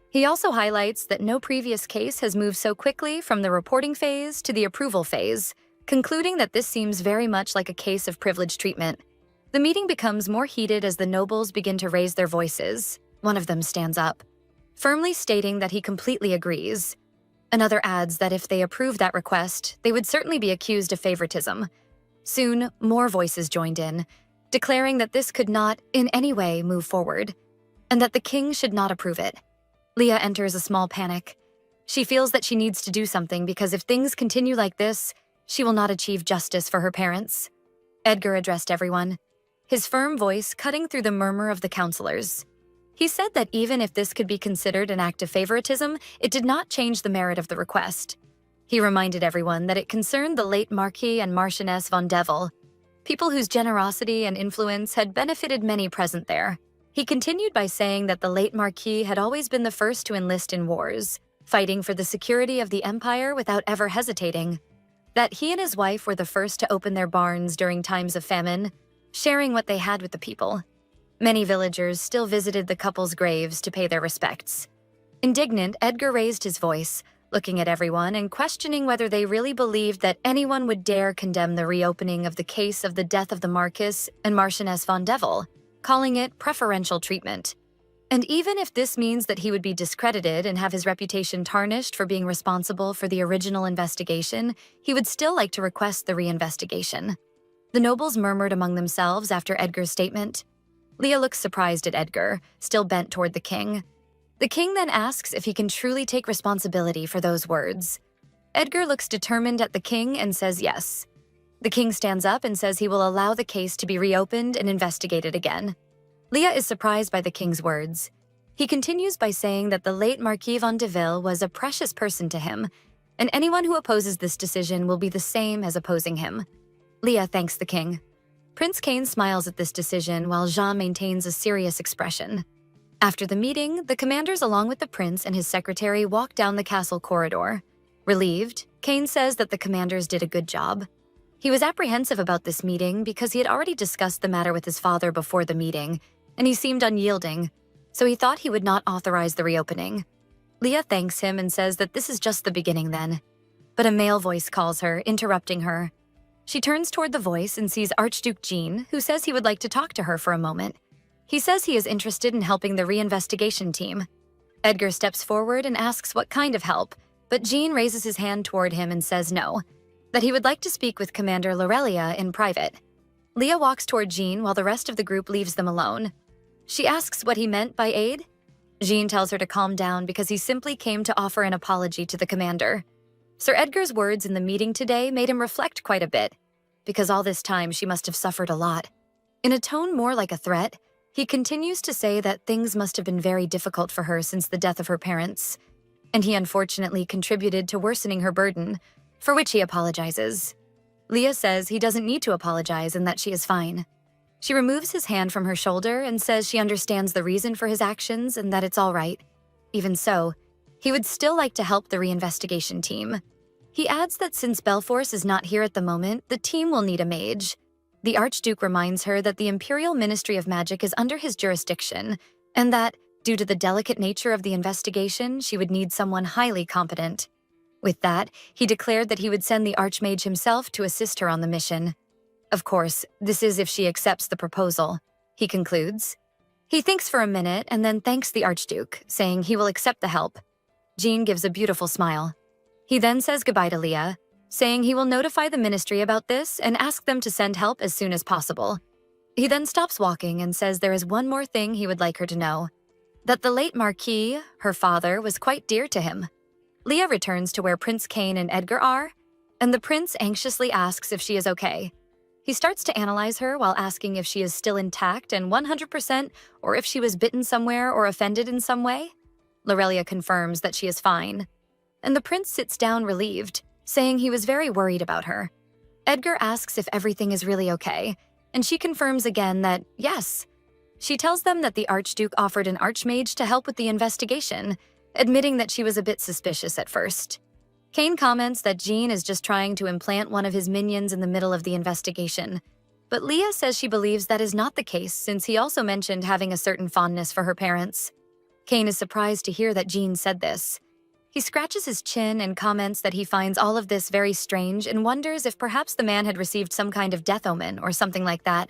He also highlights that no previous case has moved so quickly from the reporting phase to the approval phase, concluding that this seems very much like a case of privileged treatment. The meeting becomes more heated as the nobles begin to raise their voices. One of them stands up, firmly stating that he completely agrees. Another adds that if they approve that request, they would certainly be accused of favoritism. Soon, more voices joined in, declaring that this could not, in any way, move forward, and that the king should not approve it. Leah enters a small panic. She feels that she needs to do something because if things continue like this, she will not achieve justice for her parents. Edgar addressed everyone, his firm voice cutting through the murmur of the counselors. He said that even if this could be considered an act of favoritism, it did not change the merit of the request. He reminded everyone that it concerned the late Marquis and Marchioness von Devil, people whose generosity and influence had benefited many present there. He continued by saying that the late Marquis had always been the first to enlist in wars, fighting for the security of the empire without ever hesitating, that he and his wife were the first to open their barns during times of famine, sharing what they had with the people. Many villagers still visited the couple's graves to pay their respects. Indignant, Edgar raised his voice, looking at everyone and questioning whether they really believed that anyone would dare condemn the reopening of the case of the death of the Marquis and Marchioness von Devil, calling it preferential treatment. And even if this means that he would be discredited and have his reputation tarnished for being responsible for the original investigation, he would still like to request the reinvestigation. The nobles murmured among themselves after Edgar's statement. Leah looks surprised at Edgar, still bent toward the king. The king then asks if he can truly take responsibility for those words. Edgar looks determined at the king and says yes. The king stands up and says he will allow the case to be reopened and investigated again. Leah is surprised by the king's words. He continues by saying that the late Marquis von Deville was a precious person to him, and anyone who opposes this decision will be the same as opposing him. Leah thanks the king. Prince Cain smiles at this decision while Jean maintains a serious expression. After the meeting, the commanders along with the prince and his secretary walk down the castle corridor. Relieved, Cain says that the commanders did a good job. He was apprehensive about this meeting because he had already discussed the matter with his father before the meeting, and he seemed unyielding, so he thought he would not authorize the reopening. Leah thanks him and says that this is just the beginning then. But a male voice calls her, interrupting her. She turns toward the voice and sees Archduke Jean, who says he would like to talk to her for a moment. He says he is interested in helping the reinvestigation team. Edgar steps forward and asks what kind of help, but Jean raises his hand toward him and says no, that he would like to speak with Commander Lorelia in private. Leah walks toward Jean while the rest of the group leaves them alone. She asks what he meant by aid. Jean tells her to calm down because he simply came to offer an apology to the commander. Sir Edgar's words in the meeting today made him reflect quite a bit, because all this time she must have suffered a lot. In a tone more like a threat, he continues to say that things must have been very difficult for her since the death of her parents, and he unfortunately contributed to worsening her burden, for which he apologizes. Leah says he doesn't need to apologize and that she is fine. She removes his hand from her shoulder and says she understands the reason for his actions and that it's all right. Even so, he would still like to help the reinvestigation team. He adds that since Belforce is not here at the moment, the team will need a mage. The Archduke reminds her that the Imperial Ministry of Magic is under his jurisdiction, and that, due to the delicate nature of the investigation, she would need someone highly competent. With that, he declared that he would send the Archmage himself to assist her on the mission. Of course, this is if she accepts the proposal, he concludes. He thinks for a minute and then thanks the Archduke, saying he will accept the help. Jean gives a beautiful smile. He then says goodbye to Leah, saying he will notify the ministry about this and ask them to send help as soon as possible. He then stops walking and says there is one more thing he would like her to know, that the late Marquis, her father, was quite dear to him. Leah returns to where Prince Cain and Edgar are, and the prince anxiously asks if she is okay. He starts to analyze her while asking if she is still intact and 100% or if she was bitten somewhere or offended in some way. Lorelia confirms that she is fine, and the prince sits down relieved, saying he was very worried about her. Edgar asks if everything is really okay, and she confirms again that yes. She tells them that the Archduke offered an archmage to help with the investigation, admitting that she was a bit suspicious at first. Cain comments that Jean is just trying to implant one of his minions in the middle of the investigation, but Leah says she believes that is not the case since he also mentioned having a certain fondness for her parents. Cain is surprised to hear that Jean said this. He scratches his chin and comments that he finds all of this very strange and wonders if perhaps the man had received some kind of death omen or something like that.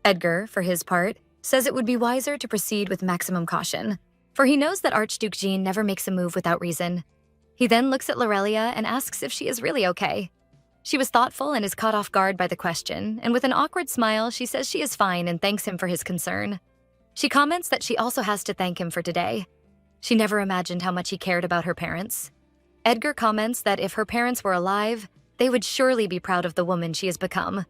Edgar, for his part, says it would be wiser to proceed with maximum caution, for he knows that Archduke Jean never makes a move without reason. He then looks at Lorelia and asks if she is really okay. She was thoughtful and is caught off guard by the question, and with an awkward smile, she says she is fine and thanks him for his concern. She comments that she also has to thank him for today. She never imagined how much he cared about her parents. Edgar comments that if her parents were alive, they would surely be proud of the woman she has become.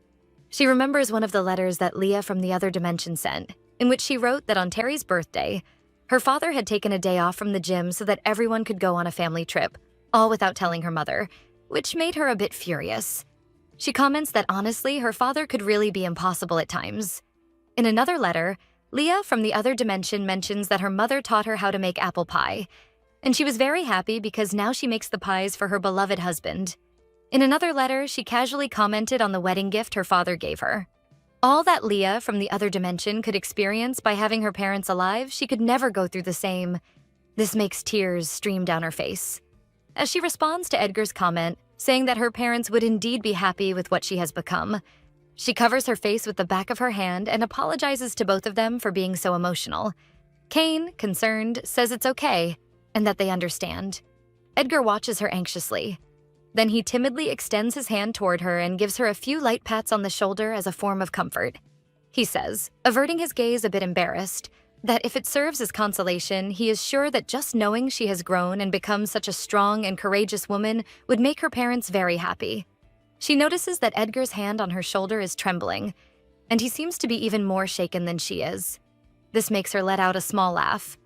She remembers one of the letters that Leah from the other dimension sent, in which she wrote that on Terry's birthday, her father had taken a day off from the gym so that everyone could go on a family trip, all without telling her mother, which made her a bit furious. She comments that honestly, her father could really be impossible at times. In another letter, Leah from the other dimension mentions that her mother taught her how to make apple pie, and she was very happy because now she makes the pies for her beloved husband. In another letter, she casually commented on the wedding gift her father gave her. All that Leah from the other dimension could experience by having her parents alive, she could never go through the same. This makes tears stream down her face. As she responds to Edgar's comment, saying that her parents would indeed be happy with what she has become, she covers her face with the back of her hand and apologizes to both of them for being so emotional. Cain, concerned, says it's okay and that they understand. Edgar watches her anxiously. Then he timidly extends his hand toward her and gives her a few light pats on the shoulder as a form of comfort. He says, averting his gaze a bit embarrassed, that if it serves as consolation, he is sure that just knowing she has grown and become such a strong and courageous woman would make her parents very happy. She notices that Edgar's hand on her shoulder is trembling, and he seems to be even more shaken than she is. This makes her let out a small laugh.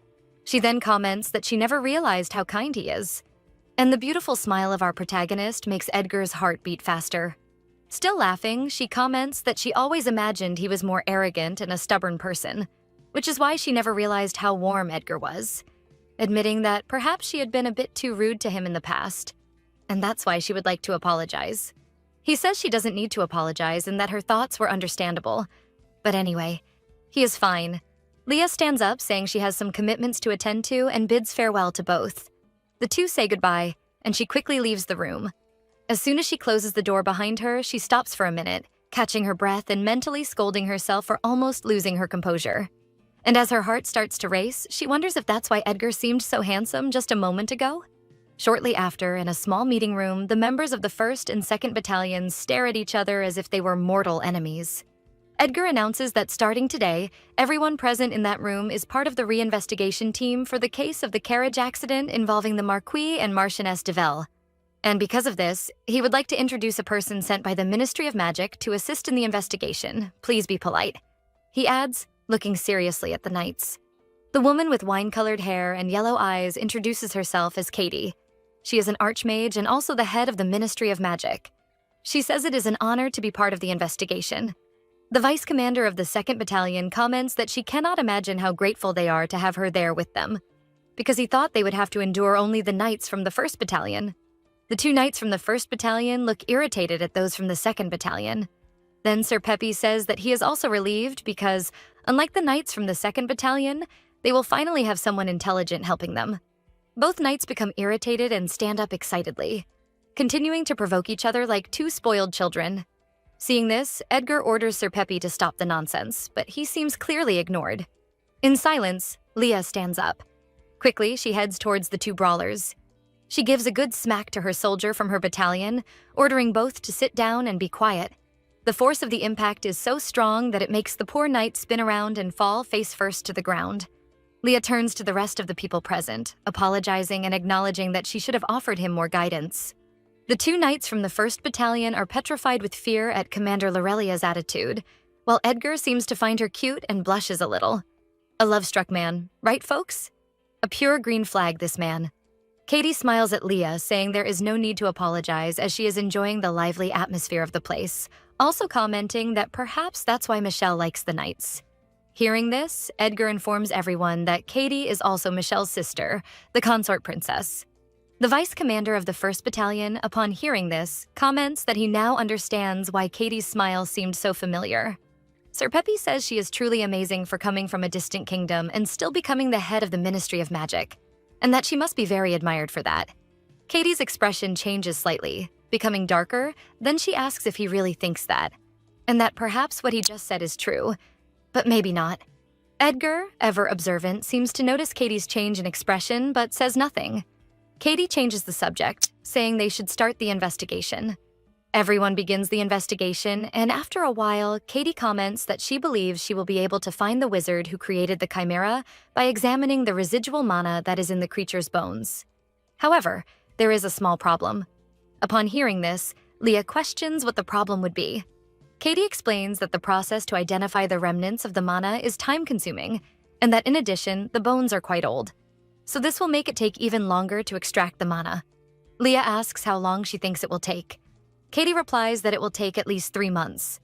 She then comments that she never realized how kind he is, and the beautiful smile of our protagonist makes Edgar's heart beat faster. Still laughing, she comments that she always imagined he was more arrogant and a stubborn person, which is why she never realized how warm Edgar was, admitting that perhaps she had been a bit too rude to him in the past, and that's why she would like to apologize. He says she doesn't need to apologize and that her thoughts were understandable. But anyway, he is fine. Leah stands up, saying she has some commitments to attend to and bids farewell to both. The two say goodbye, and she quickly leaves the room. As soon as she closes the door behind her, she stops for a minute, catching her breath and mentally scolding herself for almost losing her composure. And as her heart starts to race, she wonders if that's why Edgar seemed so handsome just a moment ago. Shortly after, in a small meeting room, the members of the 1st and 2nd Battalions stare at each other as if they were mortal enemies. Edgar announces that starting today, everyone present in that room is part of the reinvestigation team for the case of the carriage accident involving the Marquis and Marchioness de Velle. And because of this, he would like to introduce a person sent by the Ministry of Magic to assist in the investigation. Please be polite. He adds, looking seriously at the knights. The woman with wine-colored hair and yellow eyes introduces herself as Katie. She is an archmage and also the head of the Ministry of Magic. She says it is an honor to be part of the investigation. The vice commander of the 2nd Battalion comments that she cannot imagine how grateful they are to have her there with them, because he thought they would have to endure only the knights from the 1st Battalion. The 2 knights from the 1st Battalion look irritated at those from the 2nd Battalion. Then Sir Peppy says that he is also relieved because, unlike the knights from the 2nd Battalion, they will finally have someone intelligent helping them. Both knights become irritated and stand up excitedly, continuing to provoke each other like 2 spoiled children. Seeing this, Edgar orders Sir Peppy to stop the nonsense, but he seems clearly ignored. In silence, Leah stands up. Quickly, she heads towards the 2 brawlers. She gives a good smack to her soldier from her battalion, ordering both to sit down and be quiet. The force of the impact is so strong that it makes the poor knight spin around and fall face first to the ground. Leah turns to the rest of the people present, apologizing and acknowledging that she should have offered him more guidance. The 2 knights from the 1st Battalion are petrified with fear at Commander Lorelia's attitude, while Edgar seems to find her cute and blushes a little. A love-struck man, right folks? A pure green flag, this man. Katie smiles at Leah, saying there is no need to apologize as she is enjoying the lively atmosphere of the place, also commenting that perhaps that's why Michelle likes the knights. Hearing this, Edgar informs everyone that Katie is also Michelle's sister, the consort princess. The vice commander of the 1st Battalion, upon hearing this, comments that he now understands why Katie's smile seemed so familiar. Sir Peppy says she is truly amazing for coming from a distant kingdom and still becoming the head of the Ministry of Magic, and that she must be very admired for that. Katie's expression changes slightly, becoming darker, then she asks if he really thinks that, and that perhaps what he just said is true, but maybe not. Edgar, ever observant, seems to notice Katie's change in expression but says nothing. Katie changes the subject, saying they should start the investigation. Everyone begins the investigation, and after a while, Katie comments that she believes she will be able to find the wizard who created the chimera by examining the residual mana that is in the creature's bones. However, there is a small problem. Upon hearing this, Leah questions what the problem would be. Katie explains that the process to identify the remnants of the mana is time-consuming, and that in addition, the bones are quite old. So this will make it take even longer to extract the mana. Leah asks how long she thinks it will take. Katie replies that it will take at least 3 months.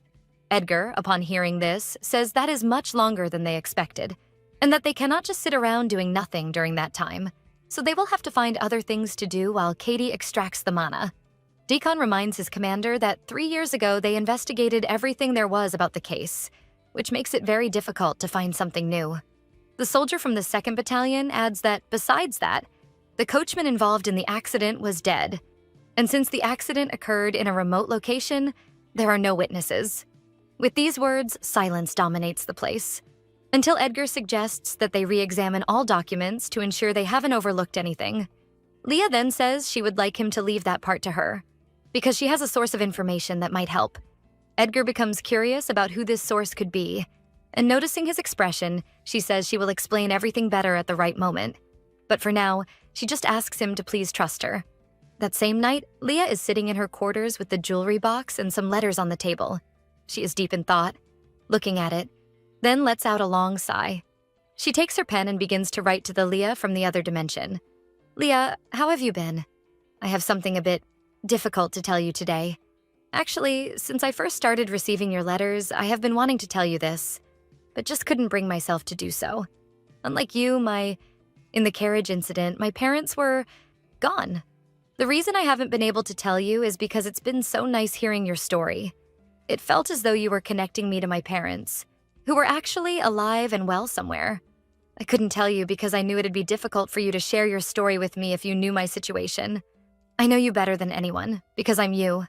Edgar, upon hearing this, says that is much longer than they expected, and that they cannot just sit around doing nothing during that time, so they will have to find other things to do while Katie extracts the mana. Deacon reminds his commander that 3 years ago they investigated everything there was about the case, which makes it very difficult to find something new. The soldier from the 2nd Battalion adds that, besides that, the coachman involved in the accident was dead, and since the accident occurred in a remote location, there are no witnesses. With these words, silence dominates the place, until Edgar suggests that they re-examine all documents to ensure they haven't overlooked anything. Leah then says she would like him to leave that part to her, because she has a source of information that might help. Edgar becomes curious about who this source could be, and noticing his expression, she says she will explain everything better at the right moment. But for now, she just asks him to please trust her. That same night, Leah is sitting in her quarters with the jewelry box and some letters on the table. She is deep in thought, looking at it, then lets out a long sigh. She takes her pen and begins to write to the Leah from the other dimension. Leah, how have you been? I have something a bit difficult to tell you today. Actually, since I first started receiving your letters, I have been wanting to tell you this, but just couldn't bring myself to do so. Unlike you, in the carriage incident, my parents were gone. The reason I haven't been able to tell you is because it's been so nice hearing your story. It felt as though you were connecting me to my parents, who were actually alive and well somewhere. I couldn't tell you because I knew it'd be difficult for you to share your story with me if you knew my situation. I know you better than anyone, because I'm you.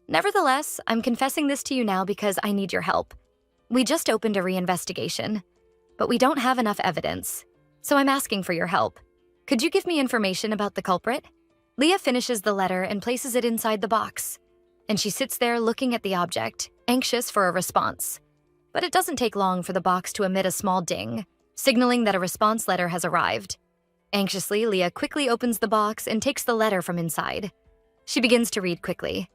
Nevertheless, I'm confessing this to you now because I need your help. We just opened a reinvestigation, but we don't have enough evidence, so I'm asking for your help. Could you give me information about the culprit? Leah finishes the letter and places it inside the box, and she sits there looking at the object, anxious for a response. But it doesn't take long for the box to emit a small ding, signaling that a response letter has arrived. Anxiously, Leah quickly opens the box and takes the letter from inside. She begins to read quickly.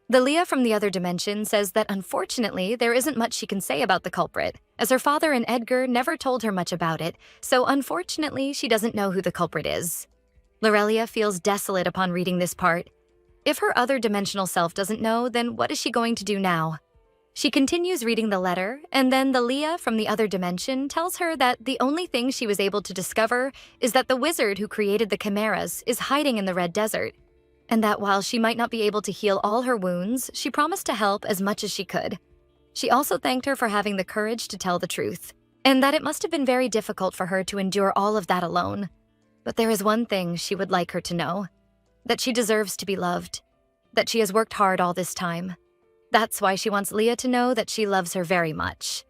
The Leah from the other dimension says that unfortunately there isn't much she can say about the culprit, as her father and Edgar never told her much about it, so unfortunately she doesn't know who the culprit is. Lorelia feels desolate upon reading this part. If her other dimensional self doesn't know, then what is she going to do now? She continues reading the letter, and then the Leah from the other dimension tells her that the only thing she was able to discover is that the wizard who created the chimeras is hiding in the Red Desert, and that while she might not be able to heal all her wounds, she promised to help as much as she could. She also thanked her for having the courage to tell the truth, and that it must have been very difficult for her to endure all of that alone. But there is one thing she would like her to know: that she deserves to be loved, that she has worked hard all this time. That's why she wants Leah to know that she loves her very much.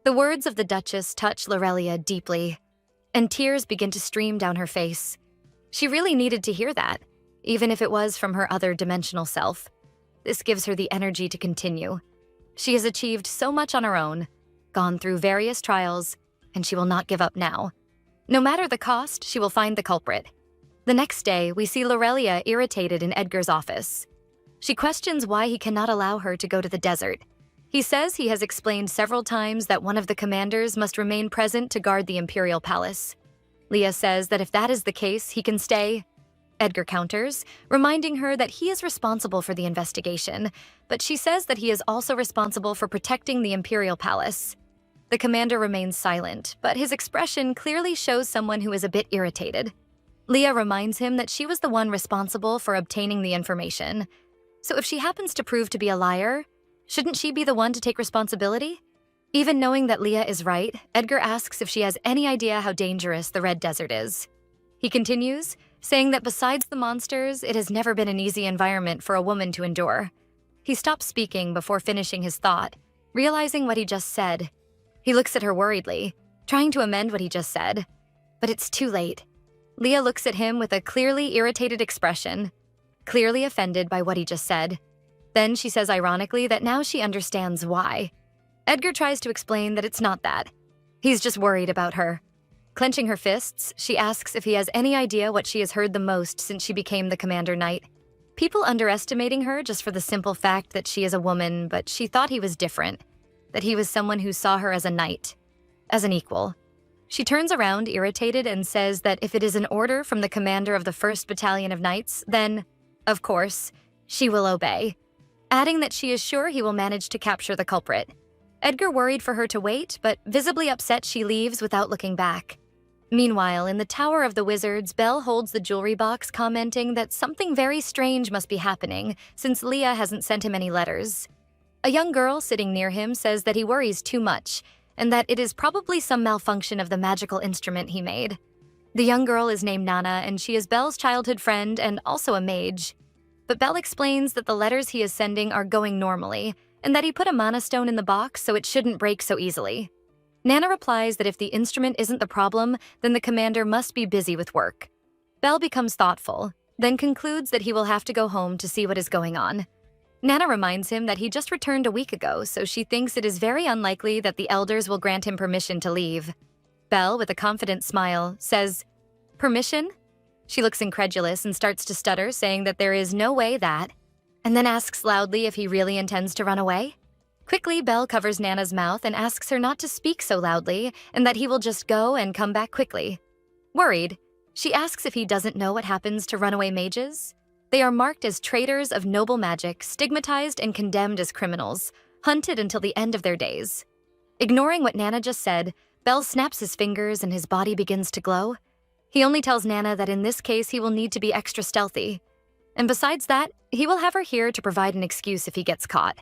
The words of the Duchess touch Lorelia deeply, and tears begin to stream down her face. She really needed to hear that, even if it was from her other dimensional self. This gives her the energy to continue. She has achieved so much on her own, gone through various trials, and she will not give up now. No matter the cost, she will find the culprit. The next day, we see Lorelia irritated in Edgar's office. She questions why he cannot allow her to go to the desert. He says he has explained several times that one of the commanders must remain present to guard the Imperial Palace. Leah says that if that is the case, he can stay. Edgar counters, reminding her that he is responsible for the investigation, but she says that he is also responsible for protecting the Imperial Palace. The commander remains silent, but his expression clearly shows someone who is a bit irritated. Leah reminds him that she was the one responsible for obtaining the information. So if she happens to prove to be a liar, shouldn't she be the one to take responsibility? Even knowing that Leah is right, Edgar asks if she has any idea how dangerous the Red Desert is. He continues, saying that besides the monsters, it has never been an easy environment for a woman to endure. He stops speaking before finishing his thought, realizing what he just said. He looks at her worriedly, trying to amend what he just said. But it's too late. Leah looks at him with a clearly irritated expression, clearly offended by what he just said. Then she says ironically that now she understands why. Edgar tries to explain that it's not that. He's just worried about her. Clenching her fists, she asks if he has any idea what she has heard the most since she became the Commander Knight. People underestimating her just for the simple fact that she is a woman, but she thought he was different, that he was someone who saw her as a knight, as an equal. She turns around irritated and says that if it is an order from the commander of the 1st Battalion of Knights, then, of course, she will obey, adding that she is sure he will manage to capture the culprit. Edgar worried for her to wait, but visibly upset she leaves without looking back. Meanwhile, in the Tower of the Wizards, Belle holds the jewelry box, commenting that something very strange must be happening since Leah hasn't sent him any letters. A young girl sitting near him says that he worries too much and that it is probably some malfunction of the magical instrument he made. The young girl is named Nana, and she is Belle's childhood friend and also a mage. But Belle explains that the letters he is sending are going normally, and that he put a mana stone in the box so it shouldn't break so easily. Nana replies that if the instrument isn't the problem, then the commander must be busy with work. Belle becomes thoughtful, then concludes that he will have to go home to see what is going on. Nana reminds him that he just returned a week ago, so she thinks it is very unlikely that the elders will grant him permission to leave. Belle, with a confident smile, says, "Permission?" She looks incredulous and starts to stutter, saying that there is no way that, and then asks loudly if he really intends to run away. Quickly, Belle covers Nana's mouth and asks her not to speak so loudly and that he will just go and come back quickly. Worried, she asks if he doesn't know what happens to runaway mages. They are marked as traitors of noble magic, stigmatized and condemned as criminals, hunted until the end of their days. Ignoring what Nana just said, Belle snaps his fingers and his body begins to glow. He only tells Nana that in this case he will need to be extra stealthy. And besides that, he will have her here to provide an excuse if he gets caught.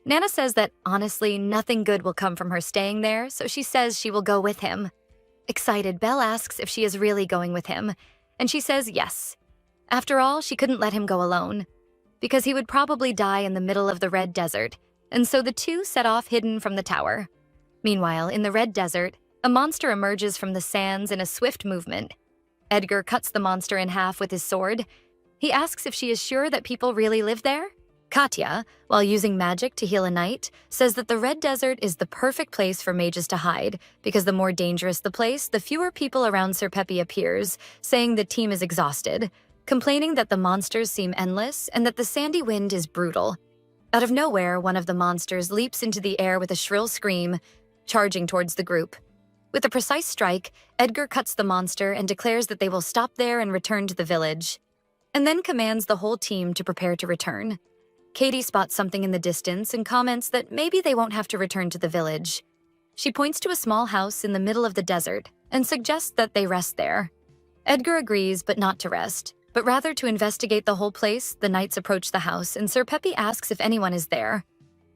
Nana says that, honestly, nothing good will come from her staying there, so she says she will go with him. Excited, Belle asks if she is really going with him, and she says yes. After all, she couldn't let him go alone, because he would probably die in the middle of the Red Desert, and so the two set off hidden from the tower. Meanwhile, in the Red Desert, a monster emerges from the sands in a swift movement. Edgar cuts the monster in half with his sword. He asks if she is sure that people really live there. Katya, while using magic to heal a knight, says that the Red Desert is the perfect place for mages to hide, because the more dangerous the place, the fewer people around Sir Peppy appears, saying the team is exhausted, complaining that the monsters seem endless and that the sandy wind is brutal. Out of nowhere, one of the monsters leaps into the air with a shrill scream, charging towards the group. With a precise strike, Edgar cuts the monster and declares that they will stop there and return to the village, and then commands the whole team to prepare to return. Katie spots something in the distance and comments that maybe they won't have to return to the village. She points to a small house in the middle of the desert and suggests that they rest there. Edgar agrees, but not to rest, but rather to investigate the whole place. The knights approach the house, and Sir Peppy asks if anyone is there,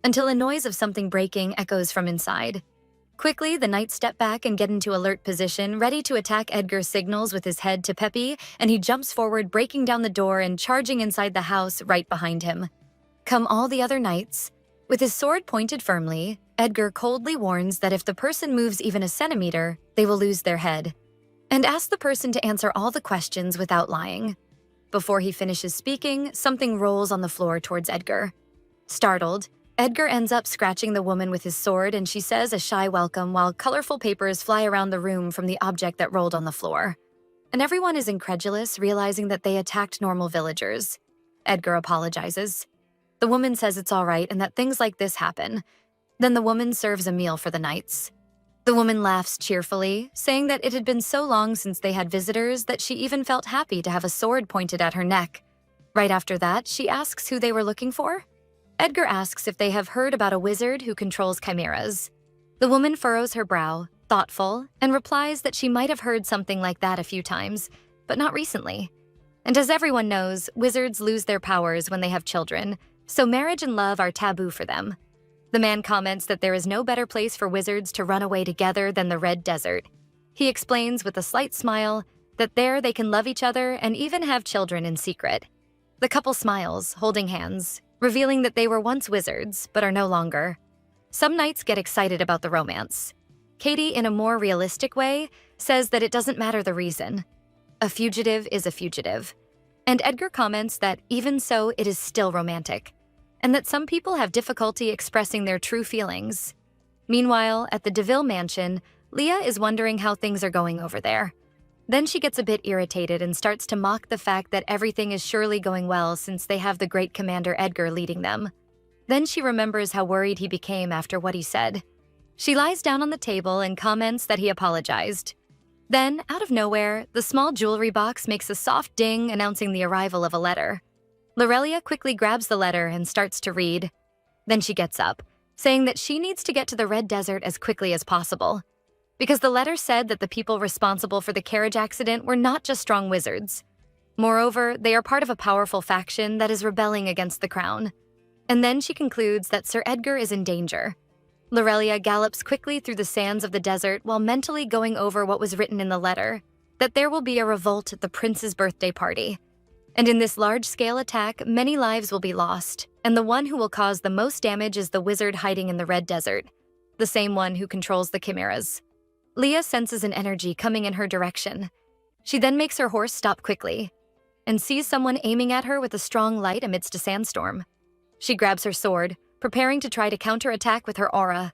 until a noise of something breaking echoes from inside. Quickly, the knights step back and get into alert position, ready to attack. Edgar signals with his head to Peppy, and he jumps forward, breaking down the door and charging inside the house right behind him. Come all the other knights. With his sword pointed firmly, Edgar coldly warns that if the person moves even a centimeter, they will lose their head, and asks the person to answer all the questions without lying. Before he finishes speaking, something rolls on the floor towards Edgar. Startled, Edgar ends up scratching the woman with his sword, and she says a shy welcome while colorful papers fly around the room from the object that rolled on the floor. And everyone is incredulous, realizing that they attacked normal villagers. Edgar apologizes. The woman says it's all right and that things like this happen. Then the woman serves a meal for the knights. The woman laughs cheerfully, saying that it had been so long since they had visitors that she even felt happy to have a sword pointed at her neck. Right after that, she asks who they were looking for. Edgar asks if they have heard about a wizard who controls chimeras. The woman furrows her brow, thoughtful, and replies that she might have heard something like that a few times, but not recently. And as everyone knows, wizards lose their powers when they have children, so marriage and love are taboo for them. The man comments that there is no better place for wizards to run away together than the Red Desert. He explains with a slight smile that there they can love each other and even have children in secret. The couple smiles, holding hands, revealing that they were once wizards, but are no longer. Some knights get excited about the romance. Katie, in a more realistic way, says that it doesn't matter the reason. A fugitive is a fugitive. And Edgar comments that even so, it is still romantic, and that some people have difficulty expressing their true feelings. Meanwhile, at the DeVille mansion, Leah is wondering how things are going over there. Then she gets a bit irritated and starts to mock the fact that everything is surely going well since they have the great Commander Edgar leading them. Then she remembers how worried he became after what he said. She lies down on the table and comments that he apologized. Then, out of nowhere, the small jewelry box makes a soft ding announcing the arrival of a letter. Lorelia quickly grabs the letter and starts to read. Then she gets up, saying that she needs to get to the Red Desert as quickly as possible, because the letter said that the people responsible for the carriage accident were not just strong wizards. Moreover, they are part of a powerful faction that is rebelling against the crown. And then she concludes that Sir Edgar is in danger. Lorelia gallops quickly through the sands of the desert while mentally going over what was written in the letter, that there will be a revolt at the prince's birthday party. And in this large-scale attack, many lives will be lost, and the one who will cause the most damage is the wizard hiding in the Red Desert, the same one who controls the chimeras. Leah senses an energy coming in her direction. She then makes her horse stop quickly and sees someone aiming at her with a strong light amidst a sandstorm. She grabs her sword, preparing to try to counterattack with her aura.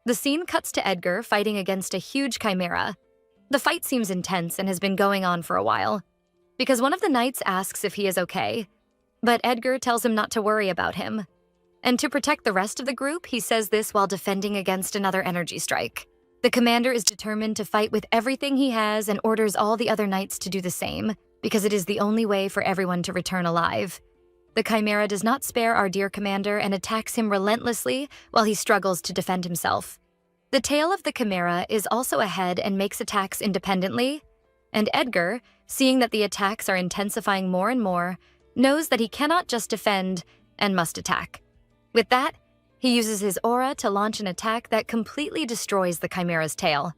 The scene cuts to Edgar fighting against a huge chimera. The fight seems intense and has been going on for a while, because one of the knights asks if he is okay, but Edgar tells him not to worry about him. And to protect the rest of the group, he says this while defending against another energy strike. The commander is determined to fight with everything he has and orders all the other knights to do the same, because it is the only way for everyone to return alive. The chimera does not spare our dear commander and attacks him relentlessly while he struggles to defend himself. The tail of the chimera is also ahead and makes attacks independently, and Edgar, seeing that the attacks are intensifying more and more, knows that he cannot just defend and must attack. With that, he uses his aura to launch an attack that completely destroys the chimera's tail.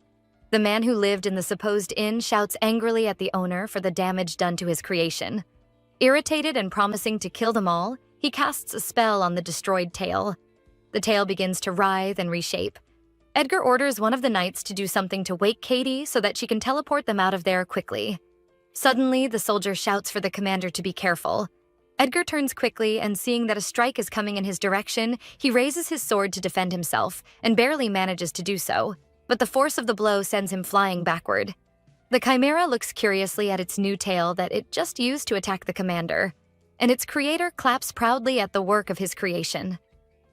The man who lived in the supposed inn shouts angrily at the owner for the damage done to his creation. Irritated and promising to kill them all, he casts a spell on the destroyed tail. The tail begins to writhe and reshape. Edgar orders one of the knights to do something to wake Katie so that she can teleport them out of there quickly. Suddenly, the soldier shouts for the commander to be careful. Edgar turns quickly, and seeing that a strike is coming in his direction, he raises his sword to defend himself and barely manages to do so, but the force of the blow sends him flying backward. The chimera looks curiously at its new tail that it just used to attack the commander, and its creator claps proudly at the work of his creation.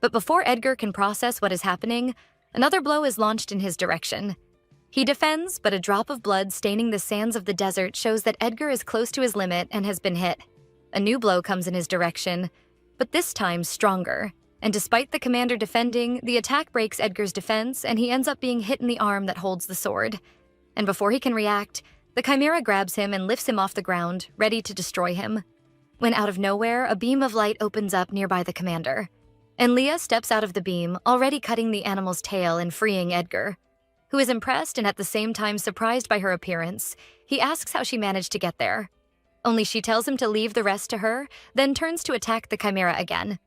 But before Edgar can process what is happening, another blow is launched in his direction. He defends, but a drop of blood staining the sands of the desert shows that Edgar is close to his limit and has been hit. A new blow comes in his direction, but this time stronger. And despite the commander defending, the attack breaks Edgar's defense and he ends up being hit in the arm that holds the sword. And before he can react, the chimera grabs him and lifts him off the ground, ready to destroy him. When out of nowhere, a beam of light opens up nearby the commander. And Leah steps out of the beam, already cutting the animal's tail and freeing Edgar. Who is impressed and at the same time surprised by her appearance, he asks how she managed to get there. Only she tells him to leave the rest to her, then turns to attack the chimera again.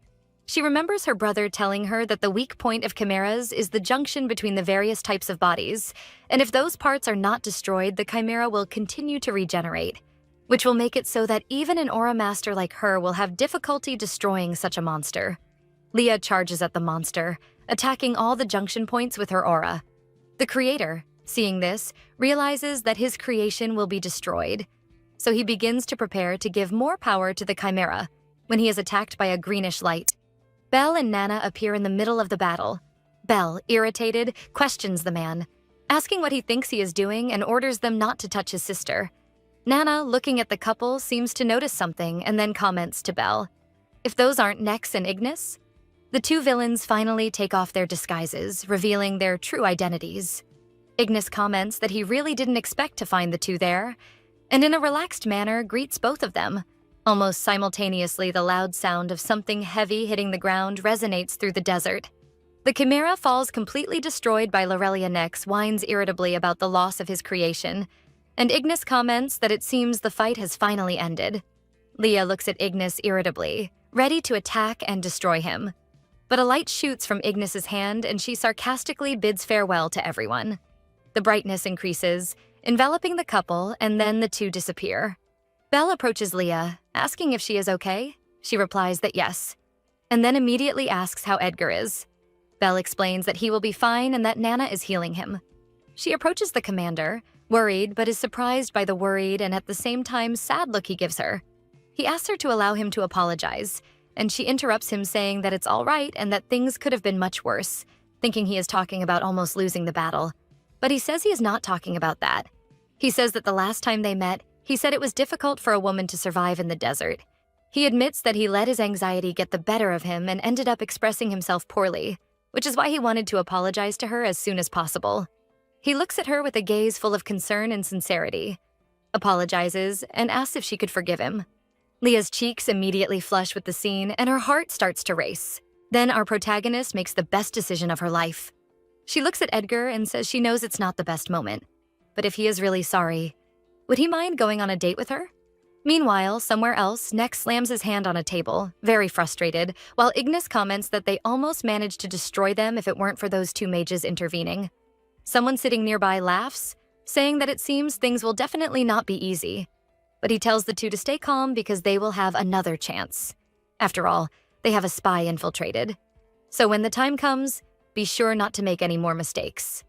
She remembers her brother telling her that the weak point of chimeras is the junction between the various types of bodies, and if those parts are not destroyed, the chimera will continue to regenerate, which will make it so that even an aura master like her will have difficulty destroying such a monster. Leah charges at the monster, attacking all the junction points with her aura. The creator, seeing this, realizes that his creation will be destroyed, so he begins to prepare to give more power to the chimera when he is attacked by a greenish light. Belle and Nana appear in the middle of the battle. Belle, irritated, questions the man, asking what he thinks he is doing and orders them not to touch his sister. Nana, looking at the couple, seems to notice something and then comments to Belle, "If those aren't Nex and Ignis?" The two villains finally take off their disguises, revealing their true identities. Ignis comments that he really didn't expect to find the two there, and in a relaxed manner greets both of them. Almost simultaneously, the loud sound of something heavy hitting the ground resonates through the desert. The chimera falls completely destroyed by Lorelia. Nex whines irritably about the loss of his creation, and Ignis comments that it seems the fight has finally ended. Leah looks at Ignis irritably, ready to attack and destroy him. But a light shoots from Ignis's hand and she sarcastically bids farewell to everyone. The brightness increases, enveloping the couple, and then the two disappear. Belle approaches Leah, asking if she is okay. She replies that yes, and then immediately asks how Edgar is. Belle explains that he will be fine and that Nana is healing him. She approaches the commander, worried but is surprised by the worried and at the same time sad look he gives her. He asks her to allow him to apologize, and she interrupts him saying that it's all right and that things could have been much worse, thinking he is talking about almost losing the battle. But he says he is not talking about that. He says that the last time they met, he said it was difficult for a woman to survive in the desert. He admits that he let his anxiety get the better of him and ended up expressing himself poorly, which is why he wanted to apologize to her as soon as possible. He looks at her with a gaze full of concern and sincerity, apologizes, and asks if she could forgive him. Leah's cheeks immediately flush with the scene and her heart starts to race. Then our protagonist makes the best decision of her life. She looks at Edgar and says she knows it's not the best moment, but if he is really sorry, would he mind going on a date with her? Meanwhile, somewhere else, Nex slams his hand on a table, very frustrated, while Ignis comments that they almost managed to destroy them if it weren't for those two mages intervening. Someone sitting nearby laughs, saying that it seems things will definitely not be easy. But he tells the two to stay calm because they will have another chance. After all, they have a spy infiltrated. So when the time comes, be sure not to make any more mistakes.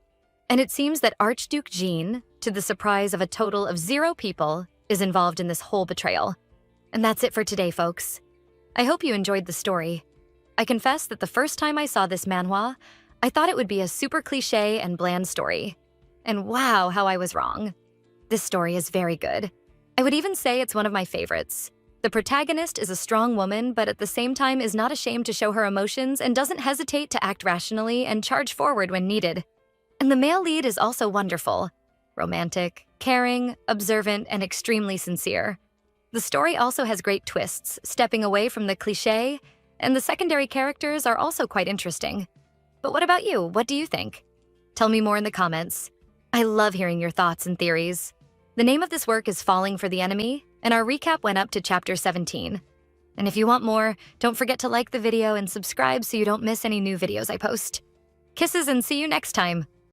And it seems that Archduke Jean, to the surprise of a total of 0 people, is involved in this whole betrayal. And that's it for today, folks. I hope you enjoyed the story. I confess that the first time I saw this manhwa, I thought it would be a super cliché and bland story. And wow, how I was wrong. This story is very good. I would even say it's one of my favorites. The protagonist is a strong woman, but at the same time is not ashamed to show her emotions and doesn't hesitate to act rationally and charge forward when needed. And the male lead is also wonderful. Romantic, caring, observant, and extremely sincere. The story also has great twists, stepping away from the cliché, and the secondary characters are also quite interesting. But what about you? What do you think? Tell me more in the comments. I love hearing your thoughts and theories. The name of this work is Falling for the Enemy, and our recap went up to chapter 17. And if you want more, don't forget to like the video and subscribe so you don't miss any new videos I post. Kisses and see you next time!